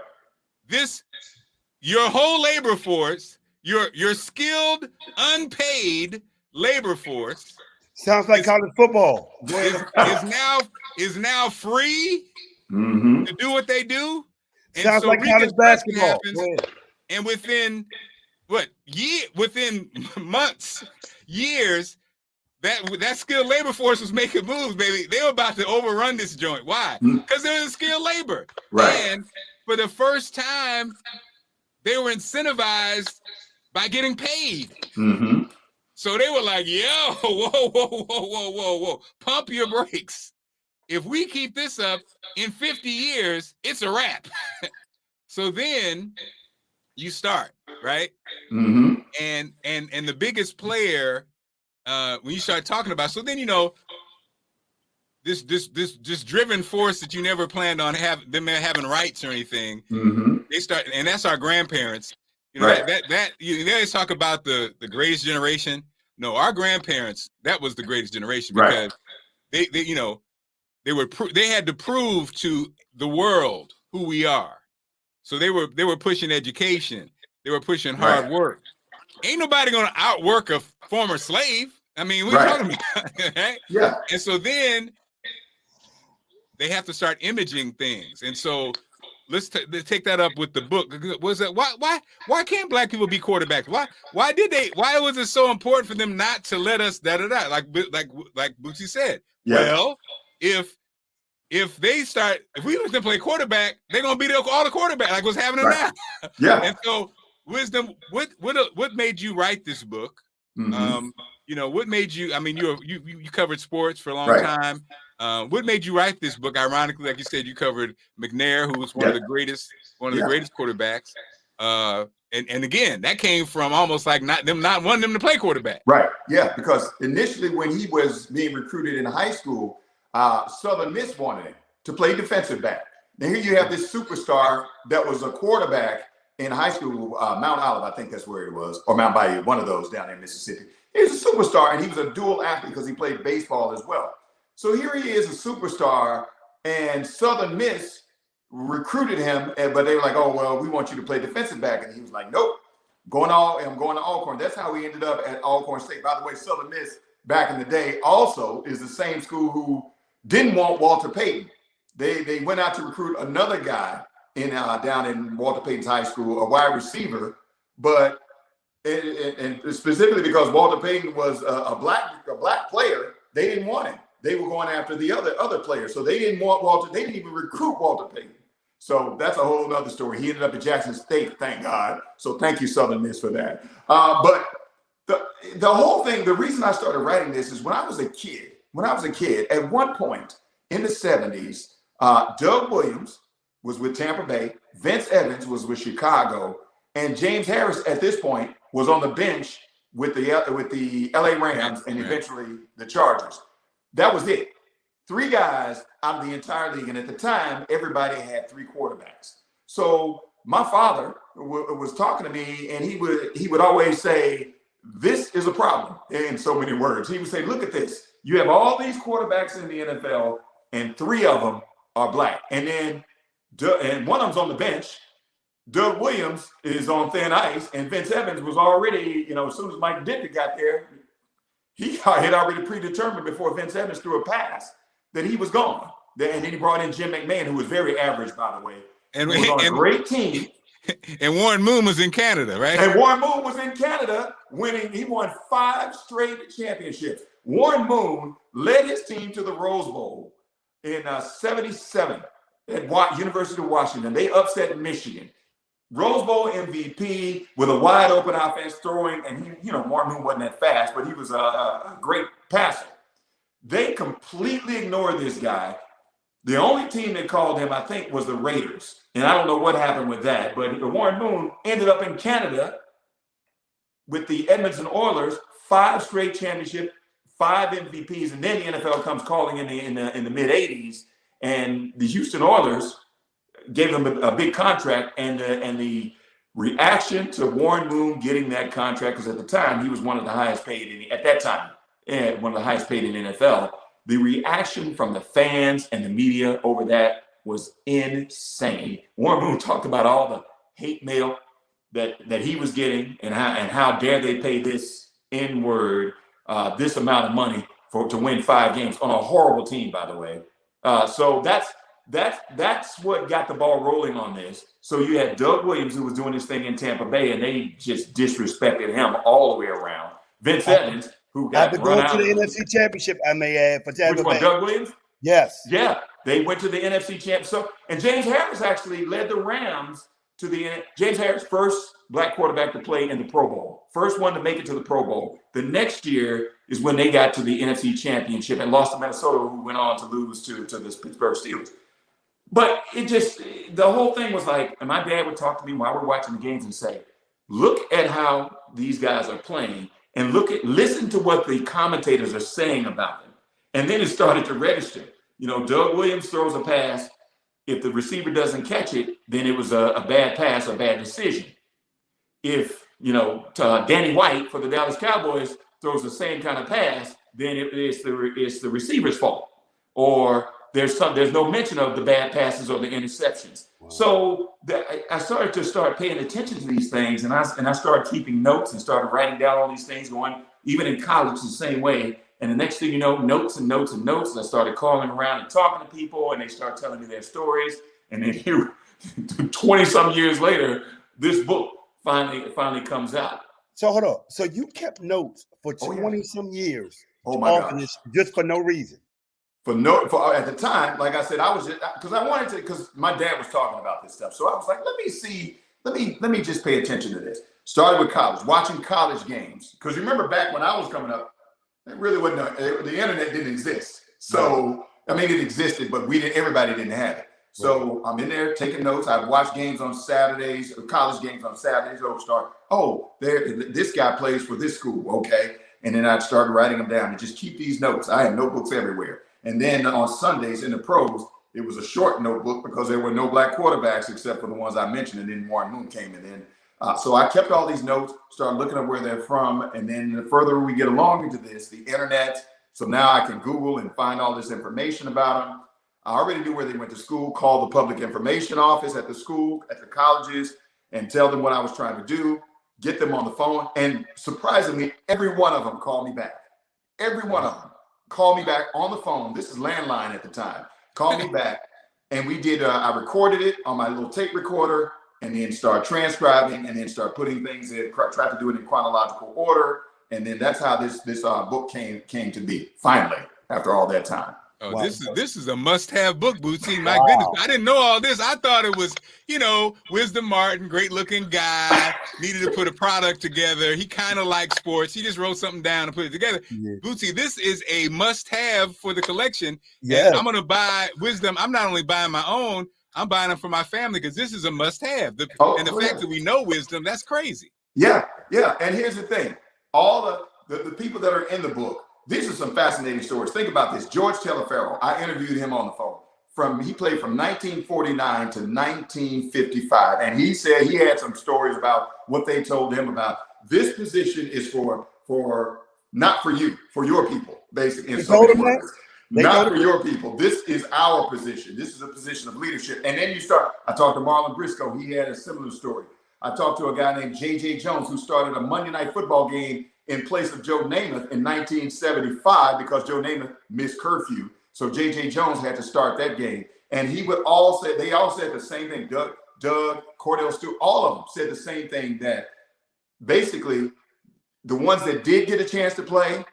Your whole labor force, your skilled, unpaid labor force, sounds like college football, is now free to do what they do. And sounds so like college basketball. Happens, and within months, years, that skilled labor force was making moves, baby. They were about to overrun this joint. Why? Because they were skilled labor. Right. And for the first time, they were incentivized by getting paid. So they were like, yo, whoa, pump your brakes. If we keep this up, in 50 years, it's a wrap. So then you start, right? And the biggest player, when you start talking about, so then, this driven force that you never planned on them having rights or anything, they start, and that's our grandparents. You always talk about the greatest generation. No, our grandparents, that was the greatest generation, because they had to prove to the world who we are. So they were pushing education. They were pushing hard work. Ain't nobody gonna outwork a former slave. I mean, we're talking about, right? Yeah. And so then they have to start imaging things. And so let's take that up with the book. Was that why can't Black people be quarterbacks? Why was it so important for them not to let us like Bootsy said? Well, if we let them play quarterback, they're gonna beat all the quarterback, like what's happening now. And so, Wisdom, what made you write this book? What made you? I mean, you covered sports for a long time. What made you write this book? Ironically, like you said, you covered McNair, who was one of the greatest quarterbacks. And again, that came from almost like not wanting them to play quarterback. Right. Yeah, because initially when he was being recruited in high school, Southern Miss wanted him to play defensive back. Now here you have this superstar that was a quarterback in high school, Mount Olive, I think that's where it was, or Mount Bayou, one of those down in Mississippi. He was a superstar, and he was a dual athlete because he played baseball as well. So here he is, a superstar, and Southern Miss recruited him, but they were like, oh, well, we want you to play defensive back. And he was like, nope, I'm going to Alcorn. That's how he ended up at Alcorn State. By the way, Southern Miss back in the day also is the same school who didn't want Walter Payton. They went out to recruit another guy down in Walter Payton's high school, a wide receiver, but and specifically because Walter Payton was a black player, they didn't want him. They were going after the other players, so they didn't want Walter. They didn't even recruit Walter Payton. So that's a whole other story. He ended up at Jackson State, thank God. So thank you, Southern Miss, for that. But the whole thing, the reason I started writing this is when I was a kid, at one point in the 70s, Doug Williams was with Tampa Bay, Vince Evans was with Chicago, and James Harris at this point was on the bench with the LA Rams and eventually the Chargers. That was it. 3 guys out of the entire league. And at the time, everybody had 3 quarterbacks. So my father was talking to me, and he would always say, this is a problem, in so many words. He would say, look at this. You have all these quarterbacks in the NFL, and 3 of them are black. And then and one of them's on the bench. Doug Williams is on thin ice, and Vince Evans was already, as soon as Mike Ditka got there, he had already predetermined before Vince Evans threw a pass that he was gone. And then he brought in Jim McMahon, who was very average, by the way. And was on a great team. And Warren Moon was in Canada, right? And Warren Moon was in Canada winning. He won 5 straight championships. Warren Moon led his team to the Rose Bowl in 77 at University of Washington. They upset Michigan. Rose Bowl MVP with a wide open offense throwing, and Warren Moon wasn't that fast, but he was a great passer. They completely ignored this guy. The only team that called him, I think, was the Raiders. And I don't know what happened with that, but Warren Moon ended up in Canada with the Edmonton Oilers, 5 straight championships, 5 MVPs, and then the NFL comes calling in the mid '80s, and the Houston Oilers gave him a big contract, and the reaction to Warren Moon getting that contract, because at the time he was one of the highest paid one of the highest paid in the NFL. The reaction from the fans and the media over that was insane. Warren Moon talked about all the hate mail that he was getting, and how dare they pay this N-word, this amount of money to win 5 games on a horrible team, by the way. So that's what got the ball rolling on this. So you had Doug Williams, who was doing this thing in Tampa Bay, and they just disrespected him all the way around. Vince Evans, who got to go to the NFC Championship, I may add, for Tampa Bay. Doug Williams? Yes. Yeah, they went to the NFC Championship. So, and James Harris actually led the Rams to James Harris, first black quarterback to play in the Pro Bowl. First one to make it to the Pro Bowl. The next year is when they got to the NFC Championship and lost to Minnesota, who went on to lose to the Pittsburgh Steelers. But the whole thing was like, and my dad would talk to me while we're watching the games and say, look at how these guys are playing, and listen to what the commentators are saying about them. And then it started to register. Doug Williams throws a pass. If the receiver doesn't catch it, then it was a bad pass, a bad decision. If, Danny White for the Dallas Cowboys throws the same kind of pass, then it's the receiver's fault. Or there's no mention of the bad passes or the interceptions. Wow. So I started to paying attention to these things, and I started keeping notes and started writing down all these things, going even in college the same way. And the next thing you know, notes and notes and notes. And I started calling around and talking to people, and they start telling me their stories. And then here, 20-some years later, this book finally comes out. So hold on. So you kept notes for 20-some years. Oh my gosh. Just for no reason. For at the time, like I said, I was just because my dad was talking about this stuff. So I was like, let me just pay attention to this. Started with college, watching college games. Because remember back when I was coming up, it really wasn't the internet didn't exist. So I mean, it existed, but everybody didn't have it. So I'm in there taking notes. I'd watch games on Saturdays, college games on Saturdays. This guy plays for this school, okay. And then I'd start writing them down and just keep these notes. I had notebooks everywhere. And then on Sundays in the pros, it was a short notebook because there were no black quarterbacks except for the ones I mentioned. And then Warren Moon came in. So I kept all these notes, started looking at where they're from. And then the further we get along into this, the internet. So now I can Google and find all this information about them. I already knew where they went to school, call the public information office at the school, at the colleges, and tell them what I was trying to do, get them on the phone. And surprisingly, every one of them called me back. Every one of them. Call me back on the phone. This is landline at the time. Call me back. And we did, I recorded it on my little tape recorder and then start transcribing and then start putting things in, try to do it in chronological order. And then that's how this book came to be, finally, after all that time. Oh, wow. This is a must-have book, Bootsy. My goodness, I didn't know all this. I thought it was, Wisdom Martin, great-looking guy, needed to put a product together. He kind of liked sports. He just wrote something down and put it together. Yeah. Bootsy, this is a must-have for the collection. Yeah, and I'm going to buy Wisdom. I'm not only buying my own, I'm buying them for my family because this is a must-have. And the fact that we know Wisdom, that's crazy. Yeah. And here's the thing. All the people that are in the book, these are some fascinating stories. Think about this. George Taylor, I interviewed him on the phone. He played from 1949 to 1955. And he said he had some stories about what they told him about this position is for not for you, for your people, basically. In so many words. Not for your people. This is our position. This is a position of leadership. And then I talked to Marlon Briscoe. He had a similar story. I talked to a guy named J.J. Jones who started a Monday Night Football game in place of Joe Namath in 1975 because Joe Namath missed curfew. So J.J. Jones had to start that game. And they all said the same thing. Doug, Cordell Stewart, all of them said the same thing, that basically the ones that did get a chance to play,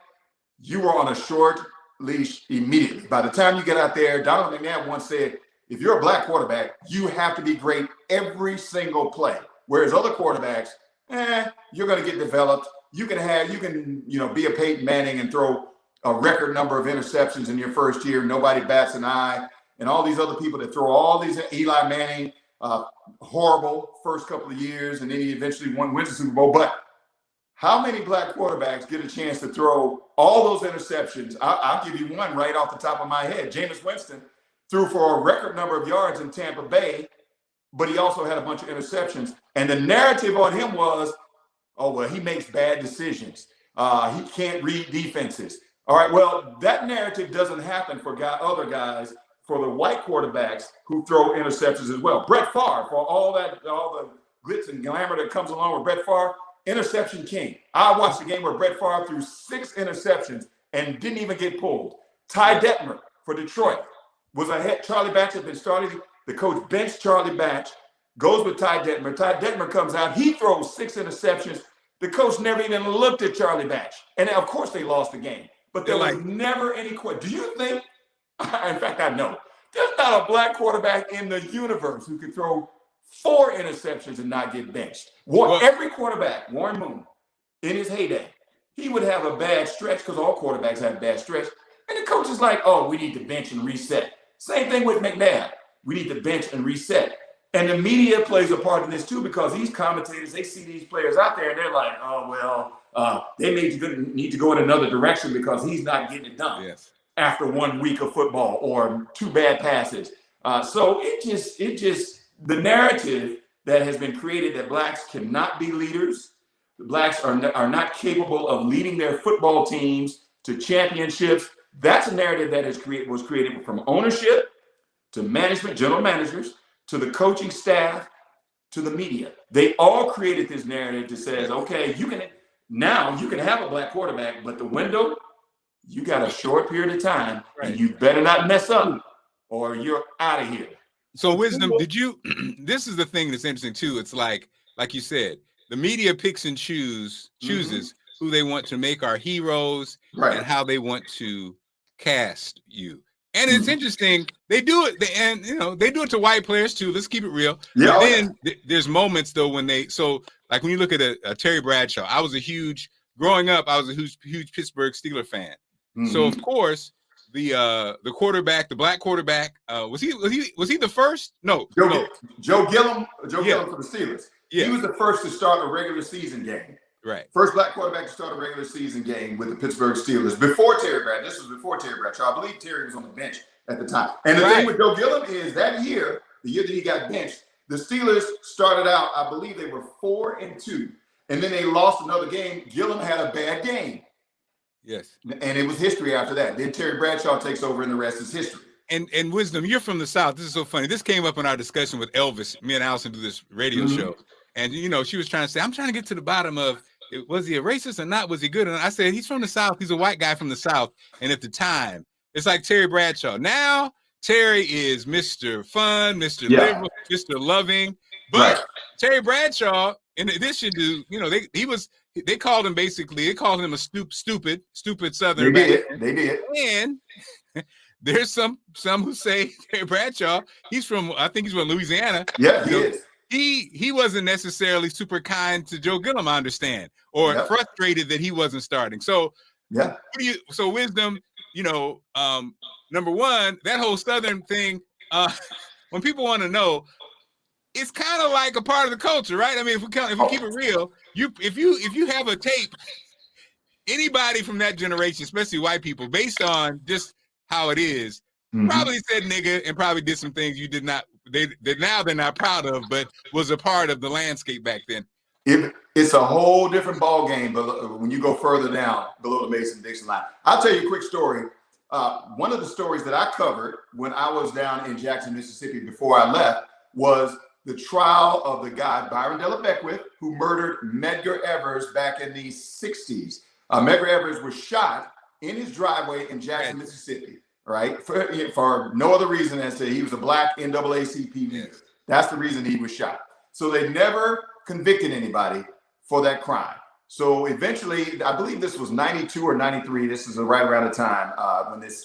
you were on a short leash immediately. By the time you get out there, Donald McNabb once said, if you're a black quarterback, you have to be great every single play. Whereas other quarterbacks, you're going to get developed. You can be a Peyton Manning and throw a record number of interceptions in your first year. Nobody bats an eye. And all these other people that throw all these, Eli Manning, horrible first couple of years, and then he eventually wins the Super Bowl. But how many black quarterbacks get a chance to throw all those interceptions? I'll give you one right off the top of my head. Jameis Winston threw for a record number of yards in Tampa Bay, but he also had a bunch of interceptions. And the narrative on him was, oh, well, he makes bad decisions. He can't read defenses. All right, well, that narrative doesn't happen for other guys, for the white quarterbacks who throw interceptions as well. Brett Favre, for all the glitz and glamour that comes along with Brett Favre, interception king. I watched a game where Brett Favre threw 6 interceptions and didn't even get pulled. Ty Detmer for Detroit was ahead. Charlie Batch had been starting. The coach benched Charlie Batch, goes with Ty Detmer. Ty Detmer comes out. He throws 6 interceptions. The coach never even looked at Charlie Batch. And of course they lost the game. But there was never any question. Do you think, in fact, I know, there's not a black quarterback in the universe who could throw 4 interceptions and not get benched. Every quarterback, Warren Moon, in his heyday, he would have a bad stretch because all quarterbacks have bad stretch. And the coach is like, oh, we need to bench and reset. Same thing with McNabb. We need to bench and reset. And the media plays a part in this too, because these commentators, they see these players out there and they're like, oh, well, they need to go in another direction because he's not getting it done after 1 week of football or 2 bad passes. So it just the narrative that has been created that blacks cannot be leaders, blacks are not capable of leading their football teams to championships. That's a narrative that was created from ownership to management, general managers, to the coaching staff, to the media. They all created this narrative that says, okay, you can have a black quarterback, but the window, you got a short period of time, and you better not mess up or you're out of here. So Wisdom, this is the thing that's interesting too. It's like you said, the media picks and chooses who they want to make our heroes and how they want to cast you. And it's interesting. They do it, they do it to white players too. Let's keep it real. Yeah. But then there's moments though when like when you look at a Terry Bradshaw. Growing up, I was a huge Pittsburgh Steelers fan. So of course, the quarterback, the black quarterback, was he the first? No, Joe Gilliam for the Steelers. Yeah. He was the first to start a regular season game. Right. First black quarterback to start a regular season game with the Pittsburgh Steelers before Terry Bradshaw. This was before Terry Bradshaw. I believe Terry was on the bench at the time. And the thing with Joe Gilliam is that year, the year that he got benched, the Steelers started out, I believe they were 4-2. And then they lost another game. Gilliam had a bad game. Yes. And it was history after that. Then Terry Bradshaw takes over and the rest is history. And Wisdom, you're from the South. This is so funny. This came up in our discussion with Elvis. Me and Allison do this radio show. And, she was trying to say, I'm trying to get to the bottom of, was he a racist or not? Was he good? And I said, he's from the South. He's a white guy from the South. And at the time, it's like Terry Bradshaw. Now, Terry is Mr. Fun, Mr. Liberal, Mr. Loving. But Terry Bradshaw, in addition to, they called him a stupid Southern. They did. And there's some who say Terry Bradshaw, I think he's from Louisiana. Yeah, he is. He wasn't necessarily super kind to Joe Gilliam, I understand, or frustrated that he wasn't starting. So Wisdom, number one, that whole Southern thing, when people want to know, it's kind of like a part of the culture, right? I mean, if we keep it real, if you have a tape anybody from that generation, especially white people, based on just how it is, probably said nigga and probably did some things you did not. Now they're not proud of, but was a part of the landscape back then. It's a whole different ball game, but when you go further down below the Mason-Dixon line, I'll tell you a quick story. One of the stories that I covered when I was down in Jackson, Mississippi before I left was the trial of the guy, Byron Della Beckwith, who murdered Medgar Evers back in the 60s. Medgar Evers was shot in his driveway in Jackson, Mississippi, right? For no other reason than to he was a black NAACP leader. That's the reason he was shot. So they never convicted anybody for that crime. So eventually, I believe this was 92 or 93. This is right around the time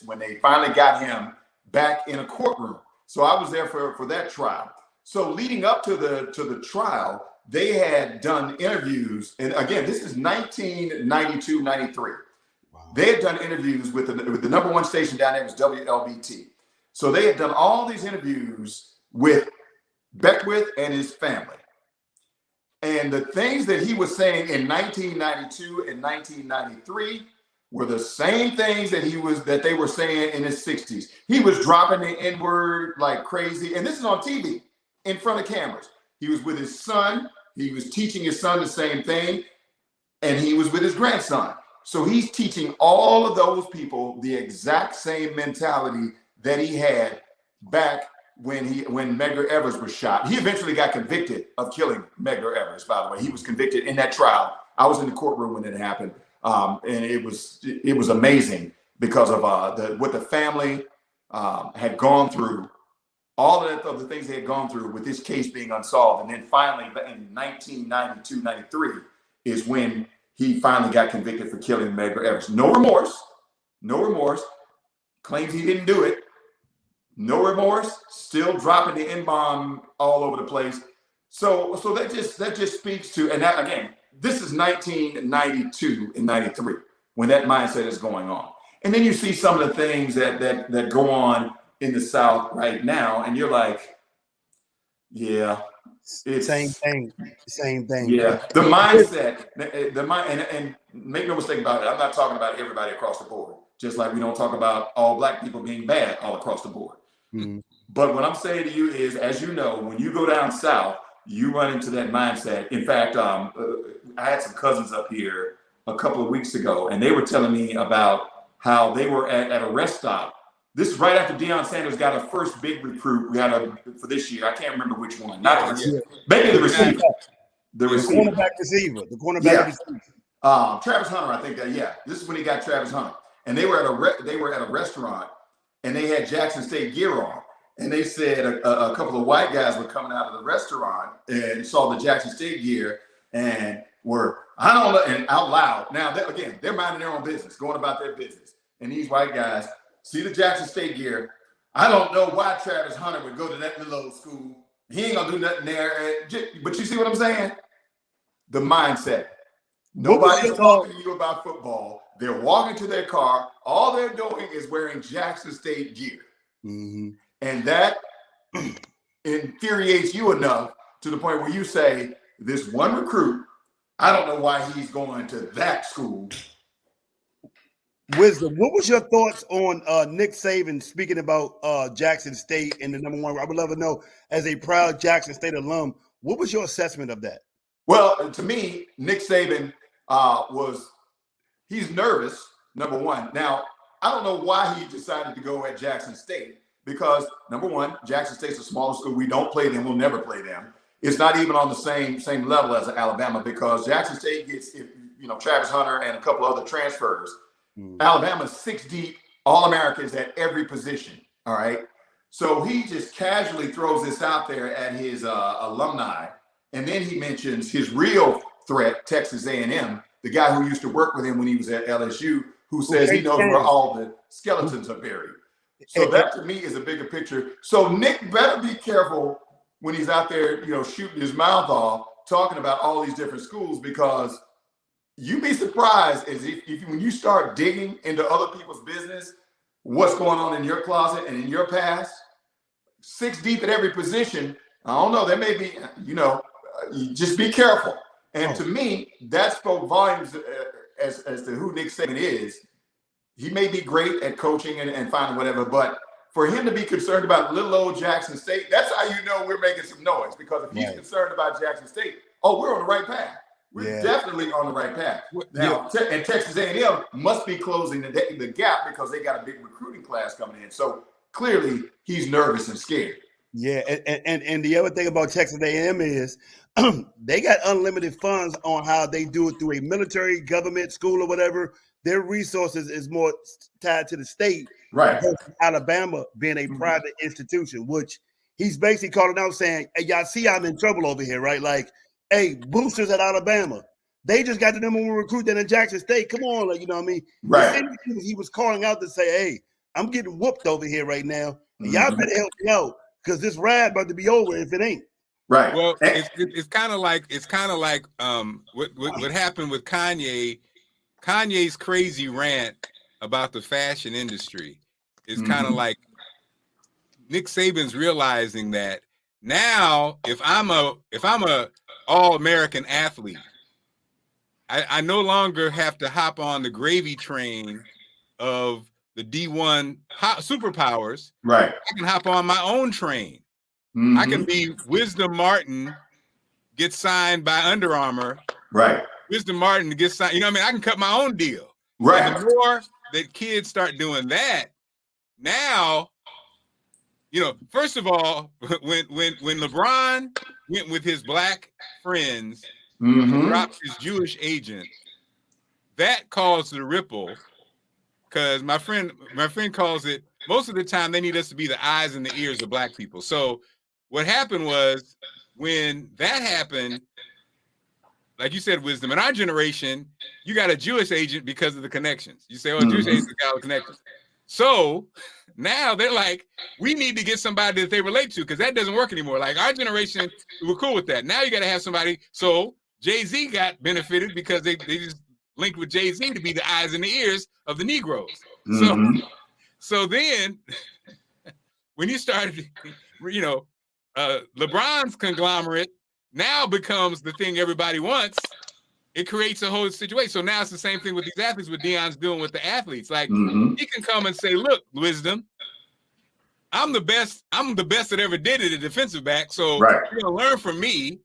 when they finally got him back in a courtroom. So I was there for that trial. So leading up to the trial, they had done interviews, and again, this is 1992, 93. Wow. They had done interviews with the number one station down there was WLBT. So they had done all these interviews with Beckwith and his family. And the things that he was saying in 1992 and 1993 were the same things that they were saying in his 60s. He was dropping the N-word like crazy. And this is on TV in front of cameras. He was with his son. He was teaching his son the same thing. And he was with his grandson. So he's teaching all of those people the exact same mentality that he had back when Medgar Evers was shot. He eventually got convicted of killing Medgar Evers, by the way. He was convicted in that trial. I was in the courtroom when it happened. And it was amazing because of what the family had gone through, all of the things they had gone through with this case being unsolved. And then finally in 1992, 93 is when he finally got convicted for killing Medgar Evers. No remorse, claims he didn't do it. No remorse, still dropping the N-bomb all over the place. So that just speaks to, and that again, this is 1992 and 93 when that mindset is going on. And then you see some of the things that go on in the South right now, and you're like, yeah, it's same thing. Yeah, the mindset, and make no mistake about it. I'm not talking about everybody across the board. Just like we don't talk about all black people being bad all across the board. Mm-hmm. But what I'm saying to you is, as you know, when you go down south, you run into that mindset. In fact, I had some cousins up here a couple of weeks ago, and they were telling me about how they were at a rest stop. This is right after Deion Sanders got a first big recruit we had for this year. I can't remember which one. Not the receiver. Maybe the receiver. The cornerback receiver. The cornerback receiver. Travis Hunter, I think that. Yeah, this is when he got Travis Hunter, and they were at a restaurant. And they had Jackson State gear on. And they said a couple of white guys were coming out of the restaurant and saw the Jackson State gear and were, I don't know, and out loud. Now, they're minding their own business, going about their business. And these white guys see the Jackson State gear. I don't know why Travis Hunter would go to that little old school. He ain't going to do nothing there. But you see what I'm saying? The mindset. Nobody's talking to you about football. They're walking to their car. All they're doing is wearing Jackson State gear. Mm-hmm. And that infuriates you enough to the point where you say, this one recruit, I don't know why he's going to that school. Wisdom, what was your thoughts on Nick Saban speaking about Jackson State and the number one? I would love to know, as a proud Jackson State alum, what was your assessment of that? Well, to me, Nick Saban he's nervous, number one. Now, I don't know why he decided to go at Jackson State because, number one, Jackson State's a smaller school. We don't play them. We'll never play them. It's not even on the same level as Alabama because Jackson State gets, Travis Hunter and a couple other transfers. Alabama's 6 deep, All-Americans at every position, all right? So he just casually throws this out there at his alumni, and then he mentions his real threat, Texas A&M, the guy who used to work with him when he was at LSU, who says he knows where all the skeletons are buried. So that to me is a bigger picture. So Nick better be careful when he's out there, shooting his mouth off, talking about all these different schools, because you'd be surprised as if when you start digging into other people's business, what's going on in your closet and in your past, 6 deep at every position. I don't know. There may be, just be careful. And to me, that spoke volumes as to who Nick Saban is, he may be great at coaching and finding whatever, but for him to be concerned about little old Jackson State, that's how you know we're making some noise. Because if he's concerned about Jackson State, we're on the right path. We're definitely on the right path. Now, and Texas A&M must be closing the gap because they got a big recruiting class coming in. So clearly, he's nervous and scared. Yeah, and the other thing about Texas A&M is they got unlimited funds on how they do it through a military, government, school, or whatever. Their resources is more tied to the state, right? Alabama being a private institution, which he's basically calling out saying, "Hey, y'all see I'm in trouble over here, right? Like, hey, boosters at Alabama, they just got the number one recruit in Jackson State. Come on, like, you know what I mean? Right. He was calling out to say, hey, I'm getting whooped over here right now. And y'all better help me out because this ride about to be over if it ain't." Right. Well, it's kind of like what happened with Kanye. Kanye's crazy rant about the fashion industry is kind of like Nick Saban's realizing that now if I'm a all-American athlete, I no longer have to hop on the gravy train of the D1 superpowers. Right. I can hop on my own train. I can be Wisdom Martin, get signed by Under Armour. Right. Wisdom Martin gets signed. You know what I mean? I can cut my own deal. Right. And the more that kids start doing that, now, you know, first of all, when LeBron went with his black friends and dropped his Jewish agent, that caused the ripple. Because my friend calls it, most of the time they need us to be the eyes and the ears of black people. So what happened was when that happened, like you said, Wisdom, in our generation, you got a Jewish agent because of the connections. You say, Jewish agents got all the connections. So now they're like, we need to get somebody that they relate to because that doesn't work anymore. Like our generation, we're cool with that. Now you got to have somebody. So Jay-Z got benefited because they just linked with Jay-Z to be the eyes and the ears of the Negroes. So then when you started, you know, LeBron's conglomerate now becomes the thing everybody wants. It creates a whole situation. So now it's the same thing with these athletes, what Deion's doing with the athletes. Like he can come and say, look, Wisdom, I'm the best that ever did it at defensive back. So you're gonna learn from me.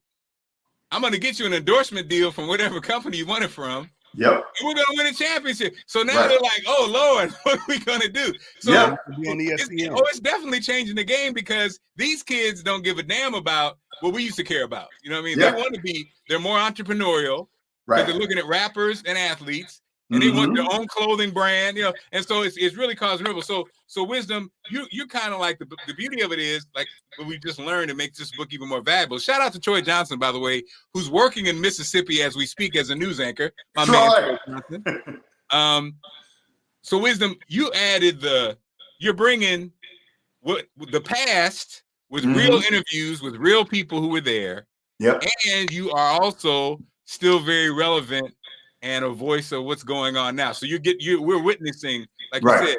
I'm gonna get you an endorsement deal from whatever company you want it from. Yep. And we're gonna win a championship. So now they're like, oh Lord, what are we gonna do? So it's definitely changing the game because these kids don't give a damn about what we used to care about. You know what I mean? They want to be, they're more entrepreneurial. Right. They're looking at rappers and athletes, and they want their own clothing brand, you know, and so it's really causing trouble. So Wisdom, you kind of like the beauty of it is like what we just learned to make this book even more valuable. Shout out to Troy Johnson, by the way, who's working in Mississippi as we speak as a news anchor. My man, Troy Johnson. So Wisdom, you're bringing what the past with real interviews with real people who were there. Yep. And you are also still very relevant and a voice of what's going on now. So we're witnessing, like you said.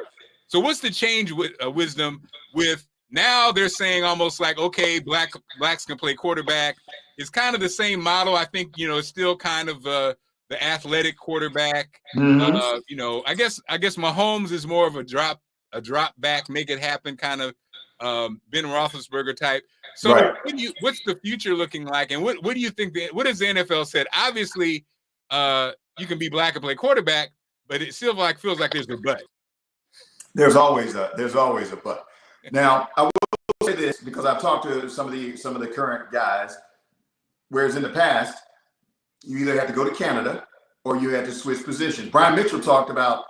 So what's the change with Wisdom with now they're saying almost like, okay, blacks can play quarterback. It's kind of the same model. I think, you know, it's still kind of the athletic quarterback. You know, I guess Mahomes is more of a drop back, make it happen kind of Ben Roethlisberger type. So what's the future looking like? And what do you think what has the NFL said? Obviously, you can be black and play quarterback, but it still feels like there's a but. There's always a but. Now, I will say this because I've talked to some of the current guys, whereas in the past, you either had to go to Canada or you had to switch positions. Brian Mitchell talked about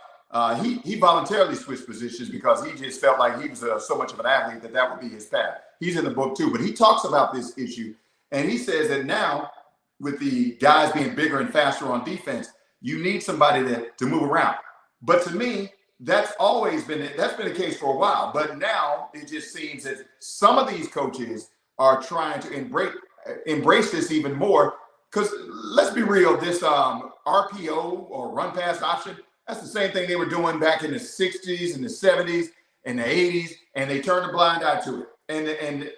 he voluntarily switched positions because he just felt like he was so much of an athlete that would be his path. He's in the book too, but he talks about this issue, and he says that now with the guys being bigger and faster on defense, you need somebody to move around. But to me, that's been the case for a while. But now it just seems that some of these coaches are trying to embrace this even more. Because let's be real, this RPO or run pass option, that's the same thing they were doing back in the 60s and the 70s and the 80s, and they turned a blind eye to it. And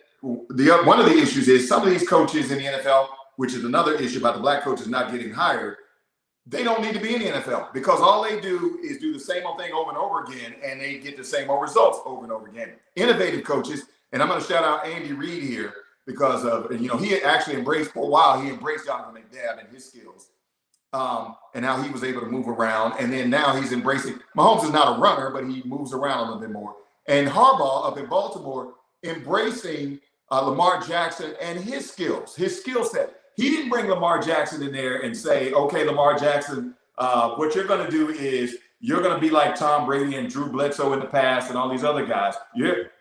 one of the issues is some of these coaches in the NFL, which is another issue about the black coaches not getting hired, they don't need to be in the NFL because all they do is do the same old thing over and over again, and they get the same old results over and over again. Innovative coaches, and I'm going to shout out Andy Reid here because of, he had actually embraced for a while. He embraced Jonathan McNabb and his skills, and now he was able to move around. And then now he's embracing. Mahomes is not a runner, but he moves around a little bit more. And Harbaugh up in Baltimore embracing Lamar Jackson and his skills, his skill set. He didn't bring Lamar Jackson in there and say, okay, Lamar Jackson, what you're going to do is you're going to be like Tom Brady and Drew Bledsoe in the past and all these other guys.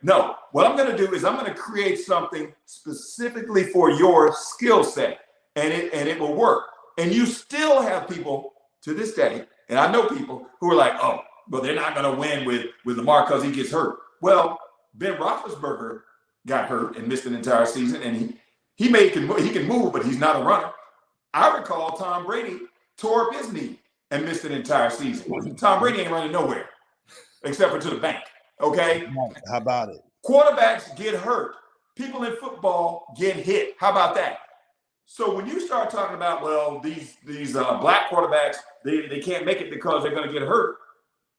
No, what I'm going to do is I'm going to create something specifically for your skill set, and it will work. And you still have people to this day, and I know people who are like, oh, well, they're not going to win with Lamar because he gets hurt. Well, Ben Roethlisberger got hurt and missed an entire season, and he can move, but he's not a runner. I recall Tom Brady tore up his knee and missed an entire season. Tom Brady ain't running nowhere except for to the bank, okay? How about it? Quarterbacks get hurt. People in football get hit. How about that? So when you start talking about, well, these black quarterbacks, they can't make it because they're going to get hurt.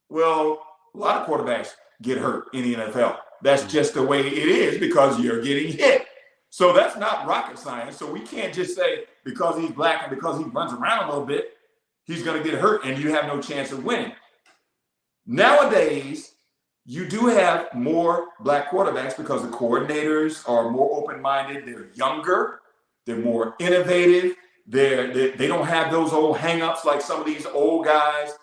Well, a lot of quarterbacks get hurt in the NFL. That's just the way it is because you're getting hit. So that's not rocket science. So we can't just say because he's black and because he runs around a little bit, he's going to get hurt and you have no chance of winning. Nowadays, you do have more black quarterbacks because the coordinators are more open-minded. They're younger. They're more innovative. They don't have those old hang-ups like some of these old guys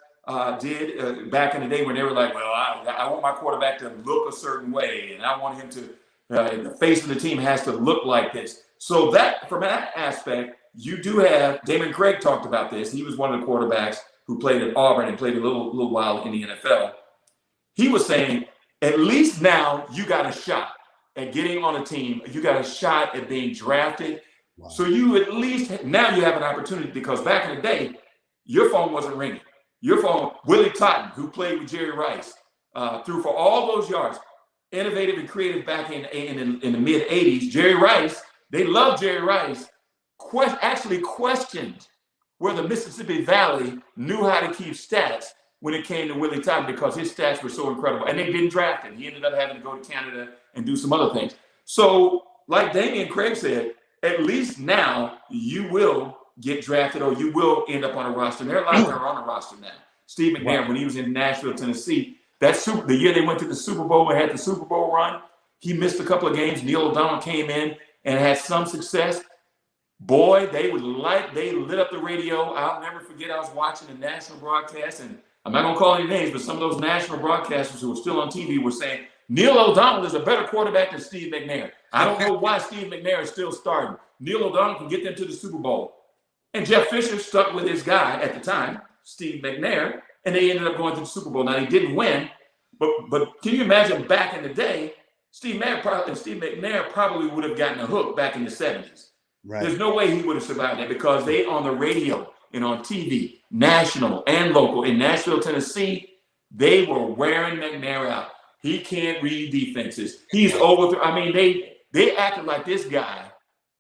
did back in the day when they were like, well, I want my quarterback to look a certain way and I want him to the face of the team has to look like this. So that, from that aspect, you do have, Damon Craig talked about this. He was one of the quarterbacks who played at Auburn and played a little while in the NFL. He was saying, at least now you got a shot at getting on a team. You got a shot at being drafted. Wow. So you at least, now you have an opportunity because back in the day, your phone wasn't ringing. Your phone, Willie Totten, who played with Jerry Rice, threw for all those yards. Innovative and creative back in the mid 80s. Jerry Rice, they loved Jerry Rice, actually questioned whether Mississippi Valley knew how to keep stats when it came to Willie Totten because his stats were so incredible. And they didn't draft him. He ended up having to go to Canada and do some other things. So like Damian Craig said, at least now you will get drafted or you will end up on a roster. And there are a lot that are on the roster now. Steve McNair, when he was in Nashville, Tennessee, the year they went to the Super Bowl and had the Super Bowl run, he missed a couple of games. Neil O'Donnell came in and had some success. Boy, they lit up the radio. I'll never forget, I was watching the national broadcast, and I'm not going to call any names, but some of those national broadcasters who were still on TV were saying, Neil O'Donnell is a better quarterback than Steve McNair. I don't know why Steve McNair is still starting. Neil O'Donnell can get them to the Super Bowl. And Jeff Fisher stuck with his guy at the time, Steve McNair, and they ended up going to the Super Bowl. Now, they didn't win, but can you imagine back in the day, Steve McNair probably would have gotten a hook back in the 70s. Right. There's no way he would have survived that because they on the radio and on TV, national and local, in Nashville, Tennessee, they were wearing McNair out. He can't read defenses. He's overthrown. I mean, they acted like this guy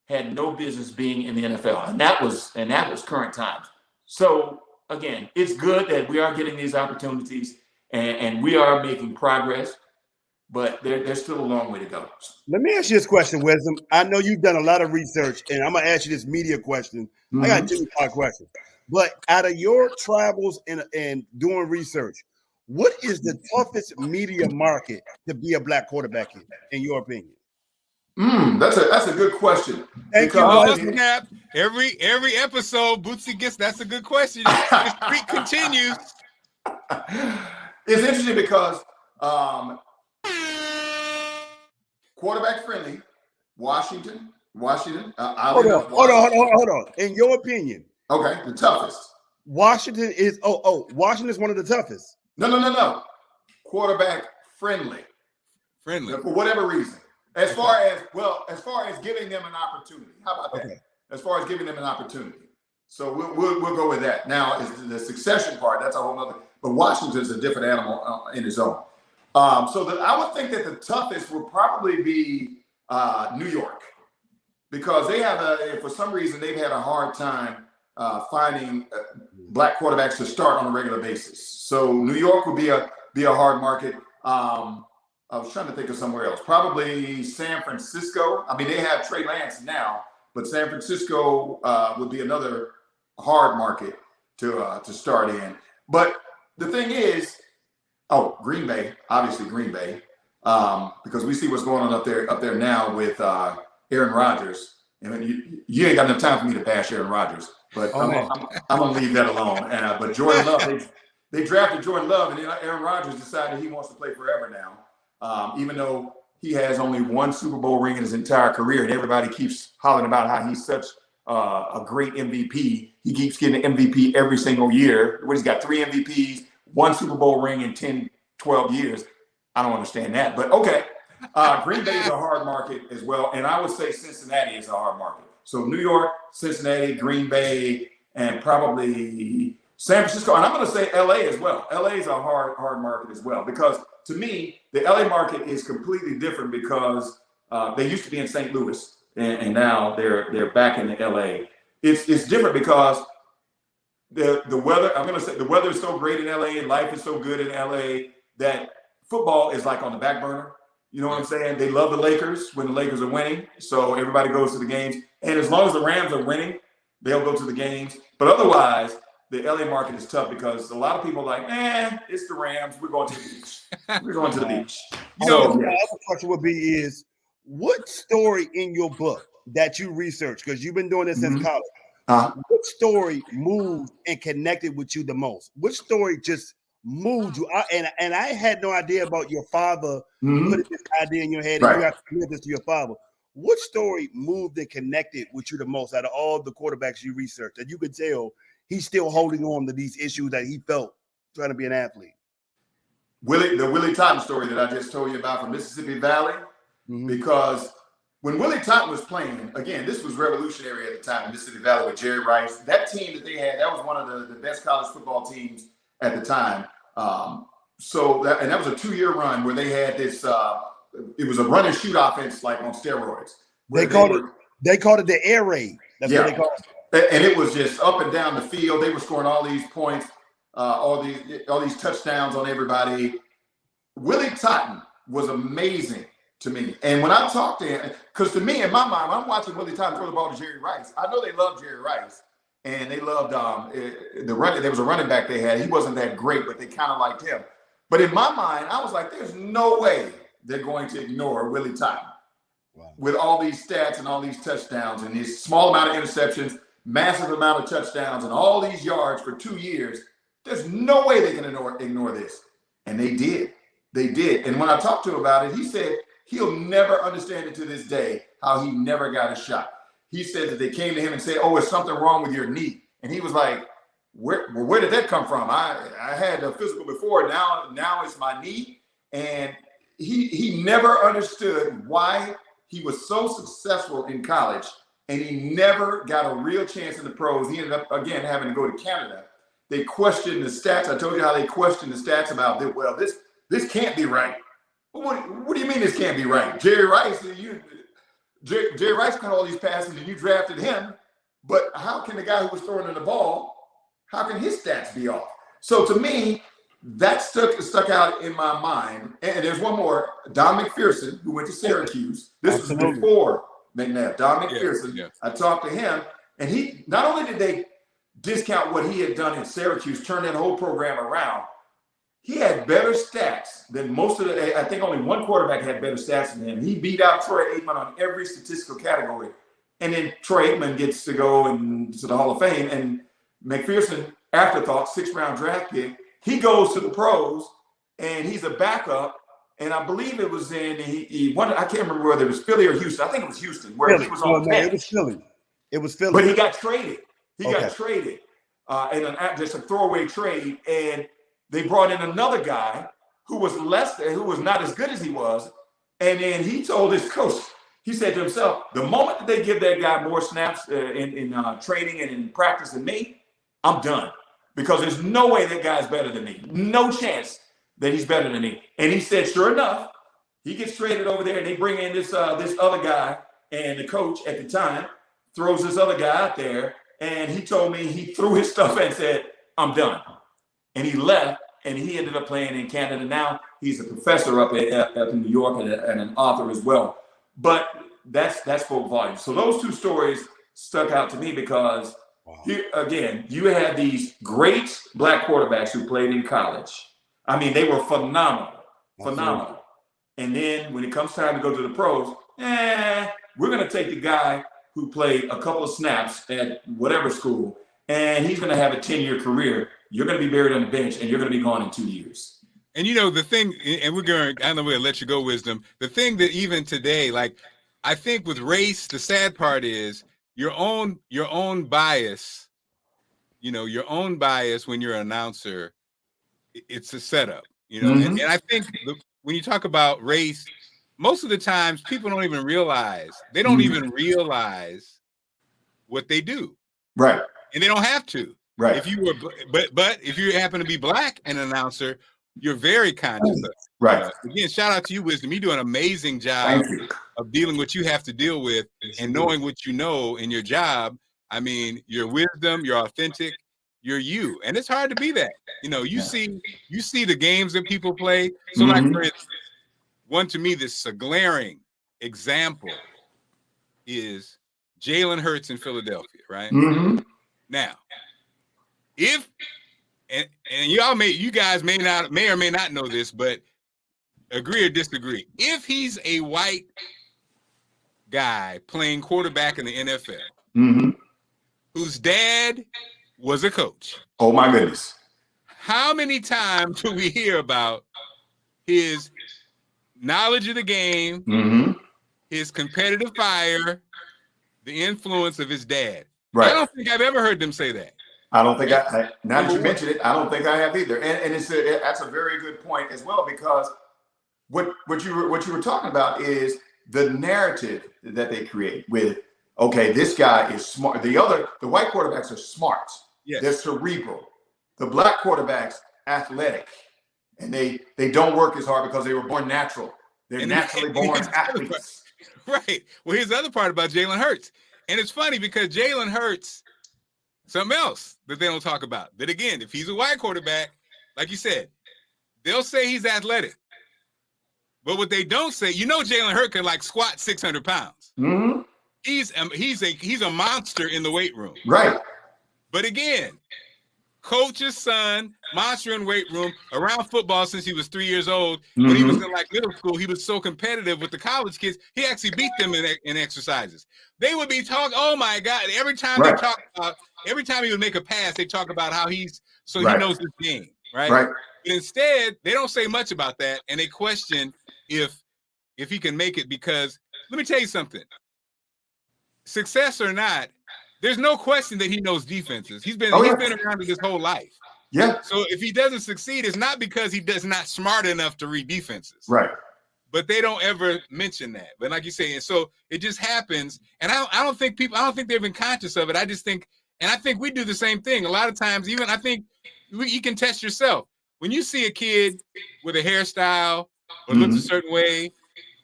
had no business being in the NFL, and that was current times. So again, it's good that we are getting these opportunities and we are making progress, but there's still a long way to go. Let me ask you this question, Wisdom. I know you've done a lot of research, and I'm gonna ask you this media question. Mm-hmm. I got two questions, but out of your travels and doing research, what is the toughest media market to be a black quarterback in your opinion? That's a good question. Thank you. Snap. Every episode, Bootsy gets. That's a good question. The streak continues. It's interesting because quarterback friendly, Washington. Hold on. In your opinion, okay, the toughest. Washington is Washington is one of the toughest. No. Quarterback friendly. Friendly. For whatever reason. As far as giving them an opportunity. How about that? Okay. As far as giving them an opportunity. So we'll go with that. Now, is the succession part, that's a whole nother. But Washington's a different animal in its own. I would think that the toughest would probably be New York. Because they have for some reason, they've had a hard time finding black quarterbacks to start on a regular basis. So New York would be a hard market. I was trying to think of somewhere else. Probably San Francisco. I mean, they have Trey Lance now, but San Francisco would be another hard market to start in. But the thing is, Green Bay, obviously Green Bay, because we see what's going on up there now with Aaron Rodgers. And you ain't got enough time for me to bash Aaron Rodgers, but I'm gonna leave that alone. But Jordan Love, they drafted Jordan Love, and then Aaron Rodgers decided he wants to play forever now, even though he has only one Super Bowl ring in his entire career, and everybody keeps hollering about how he's such a great MVP. He keeps getting an MVP every single year. He's got 3 MVPs, 1 Super Bowl ring in 10, 12 years. I don't understand that, but okay. Green Bay is a hard market as well, and I would say Cincinnati is a hard market. So New York, Cincinnati, Green Bay, and probably San Francisco, and I'm going to say LA as well. LA is a hard market as well, because to me, the LA market is completely different because they used to be in St. Louis, and now they're back in LA. It's different because the weather. I'm going to say the weather is so great in LA, and life is so good in LA that football is like on the back burner. You know what I'm saying? They love the Lakers when the Lakers are winning, so everybody goes to the games. And as long as the Rams are winning, they'll go to the games. But otherwise, the LA market is tough because a lot of people are like, it's the Rams. We're going to the beach. We're going to the beach. My other question would be is, what story in your book that you researched, because you've been doing this since college, what story moved and connected with you the most? Which story just moved you? And I had no idea about your father putting this idea in your head, and you have to commit this to your father. What story moved and connected with you the most out of all the quarterbacks you researched, that you could tell he's still holding on to these issues that he felt trying to be an athlete? The Willie Totten story that I just told you about from Mississippi Valley, because when Willie Totten was playing, again, this was revolutionary at the time in Mississippi Valley with Jerry Rice. That team that they had, that was one of the best college football teams at the time. That was a 2-year run where they had this. It was a run and shoot offense, like on steroids. They called it the air raid. That's what they called it. And it was just up and down the field. They were scoring all these points, all these touchdowns on everybody. Willie Totten was amazing to me. And when I talked to him, because to me, in my mind, when I'm watching Willie Totten throw the ball to Jerry Rice, I know they love Jerry Rice. And they loved the running. There was a running back they had. He wasn't that great, but they kind of liked him. But in my mind, I was like, there's no way they're going to ignore Willie Totten with all these stats and all these touchdowns and these small amount of interceptions, massive amount of touchdowns, and all these yards for 2 years. There's no way they can ignore this. And they did. They did. And when I talked to him about it, he said he'll never understand it to this day how he never got a shot. He said that they came to him and said, "Oh, is something wrong with your knee?" And he was like, where did that come from? I had a physical before. Now it's my knee. And he never understood why he was so successful in college and he never got a real chance in the pros. He ended up, again, having to go to Canada. They questioned the stats. I told you how they questioned the stats about, well, this can't be right. What do you mean this can't be right? Jerry Rice, Jerry Rice caught all these passes and you drafted him, but how can the guy who was throwing in the ball, how can his stats be off? So to me, that stuck out in my mind. And there's one more, Don McPherson, who went to Syracuse. This was before McNabb. Don McPherson. Yeah. I talked to him, and he not only did they discount what he had done in Syracuse, turn that whole program around, he had better stats than most of I think only one quarterback had better stats than him. He beat out Troy Aikman on every statistical category. And then Troy Aikman gets to go to the Hall of Fame. And McPherson, afterthought, 6th-round draft pick, he goes to the pros, and he's a backup. And I believe it was he won. I can't remember whether it was Philly or Houston. I think it was Houston, where he was on the bench. It was Philly. It was Philly. But he got traded. Got traded in just a throwaway trade. And they brought in another guy who was not as good as he was. And then he told his coach, he said to himself, the moment that they give that guy more snaps in training and in practice than me, I'm done. Because there's no way that guy's better than me. No chance that he's better than me. And he said, sure enough, he gets traded over there and they bring in this other guy, and the coach at the time throws this other guy out there. And he told me he threw his stuff and said, I'm done. And he left, and he ended up playing in Canada. Now he's a professor up in New York and an author as well. But that spoke volumes. So those two stories stuck out to me because, here, again, you had these great black quarterbacks who played in college. I mean, they were phenomenal. And then when it comes time to go to the pros, we're going to take the guy who played a couple of snaps at whatever school, and he's going to have a 10-year career. You're going to be buried on the bench, and you're going to be gone in 2 years. And you know, the thing, and I don't know, we're going to let you go, Wisdom. The thing that even today, like, I think with race, the sad part is your own bias, your own bias when you're an announcer, it's a setup, and I think when you talk about race, most of the times people don't even realize, what they do. Right. And they don't have to. Right. If you were, but if you happen to be black and an announcer, you're very conscious of it. Right. Again, shout out to you, Wisdom. You do an amazing job of dealing with what you have to deal with and knowing what you know in your job. I mean, your wisdom, you're authentic, you're you. And it's hard to be that. You see the games that people play. So like, for instance, one to me, this a glaring example is Jalen Hurts in Philadelphia, right? Now, if and you guys may or may not know this, but agree or disagree. If he's a white guy playing quarterback in the NFL, whose dad was a coach. Oh my goodness. How many times do we hear about his knowledge of the game, his competitive fire, the influence of his dad? Right. I don't think I've ever heard them say that. I don't think now that you mention it, I don't think I have either. And that's a very good point as well, because what you were talking about is the narrative that they create with, okay, this guy is smart. The white quarterbacks are smart. Yes. They're cerebral. The black quarterbacks, athletic. And they don't work as hard because they were born natural. They're naturally born athletes. Right. Well, here's the other part about Jalen Hurts. And it's funny because Jalen Hurts, something else that they don't talk about. That again, if he's a white quarterback, like you said, they'll say he's athletic. But what they don't say, Jalen Hurts can like squat 600 pounds. He's a monster in the weight room. Right. But again, coach's son, monster in weight room, around football since he was 3 years old. When he was in like middle school, he was so competitive with the college kids. He actually beat them in exercises. They would be talking, oh my God, every time he would make a pass, they talk about how he knows his game, right? But instead, they don't say much about that, and they question if he can make it, because let me tell you something. Success or not, there's no question that he knows defenses. He's been around it his whole life. Yeah. So if he doesn't succeed, it's not because he does not smart enough to read defenses. Right. But they don't ever mention that. But like you say, and so it just happens. And I don't think they've been conscious of it. I just think, and I think we do the same thing. A lot of times, even I think you can test yourself. When you see a kid with a hairstyle or looks a certain way,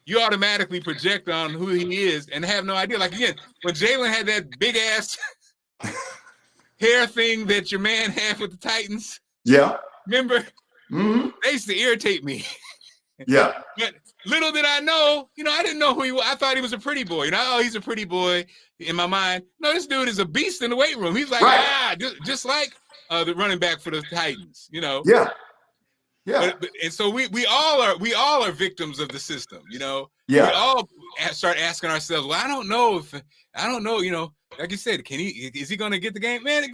you automatically project on who he is and have no idea. Like again, when Jalen had that big ass hair thing that your man had with the Titans. Yeah. Remember? They used to irritate me. Yeah. But little did I know, I didn't know who he was. I thought he was a pretty boy. Oh, he's a pretty boy in my mind. No, this dude is a beast in the weight room. He's like, just like the running back for the Titans, Yeah. Yeah. And so we all are victims of the system, Yeah. We all start asking ourselves, well, I don't know, like you said, is he going to get the game? Man,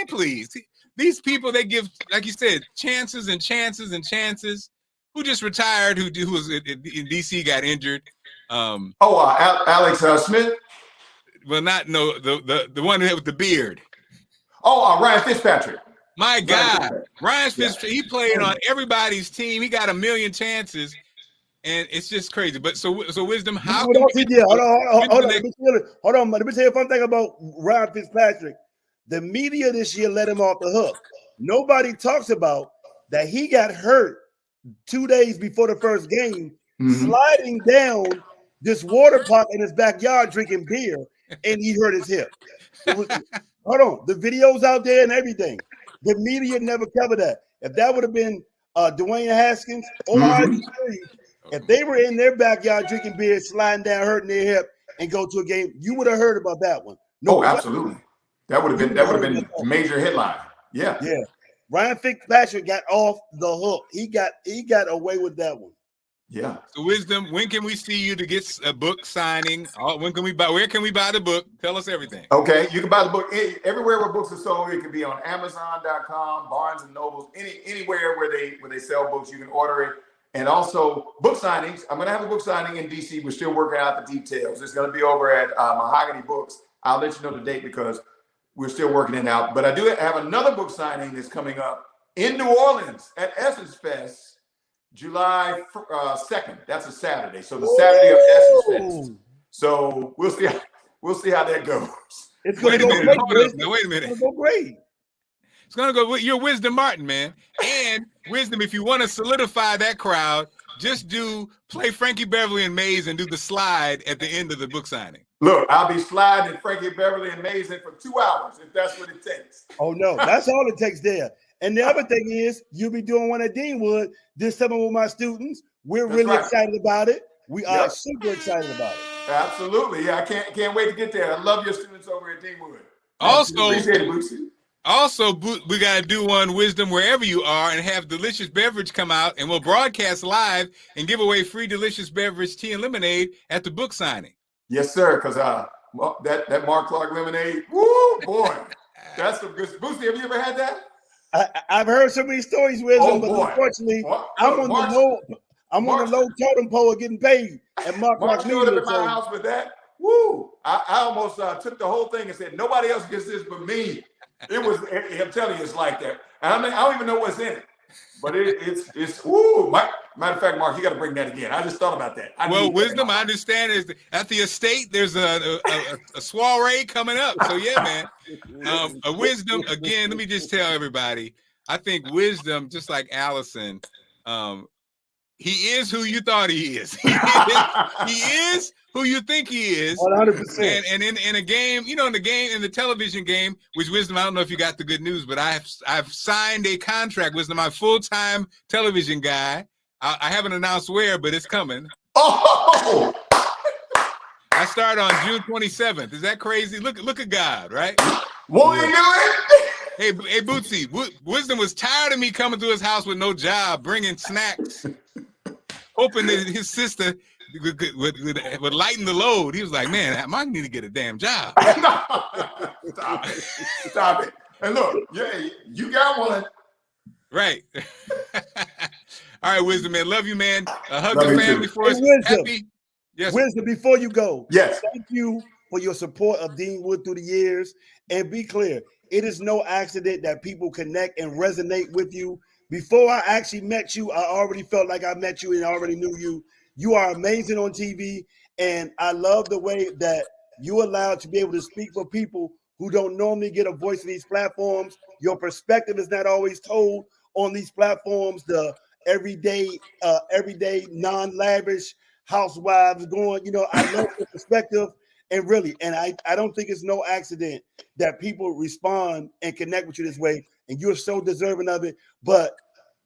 please. These people, they give, like you said, chances and chances and chances. Who just retired, who was in DC, got injured. Alex Smith? Well, the one with the beard. Ryan Fitzpatrick. My God, Ryan Fitzpatrick, he played on everybody's team. He got a million chances, and it's just crazy. But so Wisdom, how? Hold on. Let me tell you one thing about Ryan Fitzpatrick. The media this year let him off the hook. Nobody talks about that he got hurt 2 days before the first game, sliding down this water park in his backyard drinking beer, and he hurt his hip. Hold on, the video's out there and everything. The media never covered that. If that would have been Dwayne Haskins or RG3, if they were in their backyard drinking beer, sliding down, hurting their hip, and go to a game, you would have heard about that one. No, absolutely. That would have been major headline. Yeah. Yeah. Ryan Fitzpatrick got off the hook. He got away with that one. Yeah. So Wisdom, when can we see you to get a book signing? When can we buy? Where can we buy the book? Tell us everything. Okay, you can buy the book everywhere where books are sold. It can be on Amazon.com, Barnes and Nobles, anywhere where they sell books. You can order it. And also book signings. I'm going to have a book signing in DC. We're still working out the details. It's going to be over at Mahogany Books. I'll let you know the date because we're still working it out. But I do have another book signing that's coming up in New Orleans at Essence Fest. July 2nd. That's a Saturday. So the Saturday of Essence Fest. So we'll see how that goes. It's going to go great. Now, wait a minute. It's going to go great. It's going to go with your Wisdom Martin, man. And Wisdom, if you want to solidify that crowd, just play Frankie Beverly and Maze and do the slide at the end of the book signing. Look, I'll be sliding Frankie Beverly and Maze in for 2 hours if that's what it takes. Oh, no. That's all it takes there. And the other thing is, you'll be doing one at Deanwood this summer with my students. We're really excited about it. We are super excited about it. Absolutely. Yeah, I can't wait to get there. I love your students over at Deanwood. Also, we got to do one, Wisdom, wherever you are, and have Delicious Beverage come out, and we'll broadcast live and give away free Delicious Beverage tea and lemonade at the book signing. Yes, sir, because that Marc Clarke lemonade, woo, boy, that's some good. Boosie, have you ever had that? I've heard so many stories with them, but unfortunately, I'm on the low totem pole getting paid. And Marc showed up at my house with that. Woo! I almost took the whole thing and said, nobody else gets this but me. I'm telling you, it's like that. And I don't even know what's in it, but it's woo. Matter of fact, Mark, you got to bring that again. I just thought about that. Wisdom, I understand is at the estate, there's a soiree coming up. So yeah, man. Wisdom, again, let me just tell everybody, I think Wisdom, just like Allison, he is who you thought he is. He is who you think he is. 100%. And in a game, in the television game, which Wisdom, I don't know if you got the good news, but I've signed a contract, Wisdom, my full-time television guy. I haven't announced where, but it's coming. Oh! I start on June 27th. Is that crazy? Look at God, right? Won't you do it? Hey, Bootsy, Wisdom was tired of me coming to his house with no job, bringing snacks, hoping that his sister would lighten the load. He was like, man, I need to get a damn job. Stop it. And look, you got one. Right. All right, Wisdom, man. Love you, man. Hug your family for us. Happy. Yes. Wisdom, before you go, yes. Thank you for your support of Deanwood through the years. And be clear, it is no accident that people connect and resonate with you. Before I actually met you, I already felt like I met you and I already knew you. You are amazing on TV. And I love the way that you're allowed to be able to speak for people who don't normally get a voice in these platforms. Your perspective is not always told on these platforms. The everyday non-lavish housewives going, I love your perspective. And really, I don't think it's no accident that people respond and connect with you this way. And you're so deserving of it. But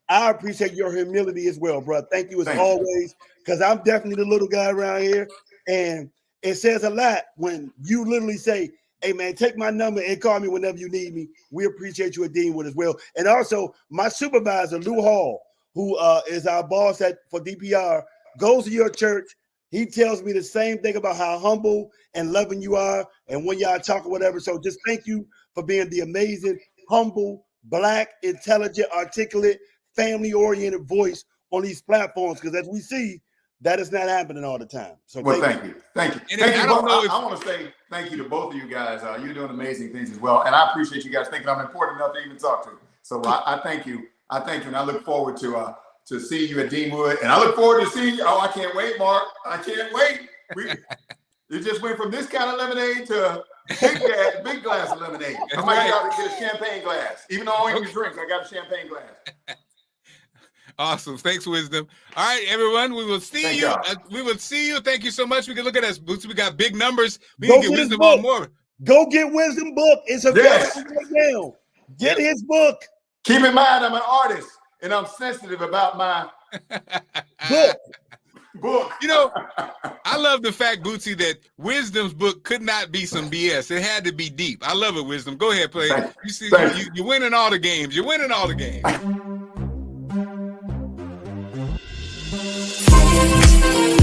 I appreciate your humility as well, bro. Thank you as always, because I'm definitely the little guy around here. And it says a lot when you literally say, hey, man, take my number and call me whenever you need me. We appreciate you at Deanwood as well. And also, my supervisor, Lou Hall, who is our boss for DPR, goes to your church. He tells me the same thing about how humble and loving you are and when y'all talk or whatever. So just thank you for being the amazing, humble, Black, intelligent, articulate, family-oriented voice on these platforms. Because as we see, that is not happening all the time. So thank you. I want to say thank you to both of you guys. You're doing amazing things as well. And I appreciate you guys thinking I'm important enough to even talk to. So I thank you. And I look forward to see you at Deanwood. And I look forward to seeing you. Oh, I can't wait, Mark. I can't wait. It just went from this kind of lemonade to big glass of lemonade. I might got to get a champagne glass. Even though I don't even drink, I got a champagne glass. Awesome. Thanks, Wisdom. All right, everyone. We will see you. We will see you. Thank you so much. We can look at us. We got big numbers. We can get Wisdom on more. Go get Wisdom book. It's available right now. Get his book. Keep in mind, I'm an artist and I'm sensitive about my book. You know, I love the fact, Bootsy, that Wisdom's book could not be some BS. It had to be deep. I love it, Wisdom. Go ahead, play. You see, you're winning all the games. You're winning all the games.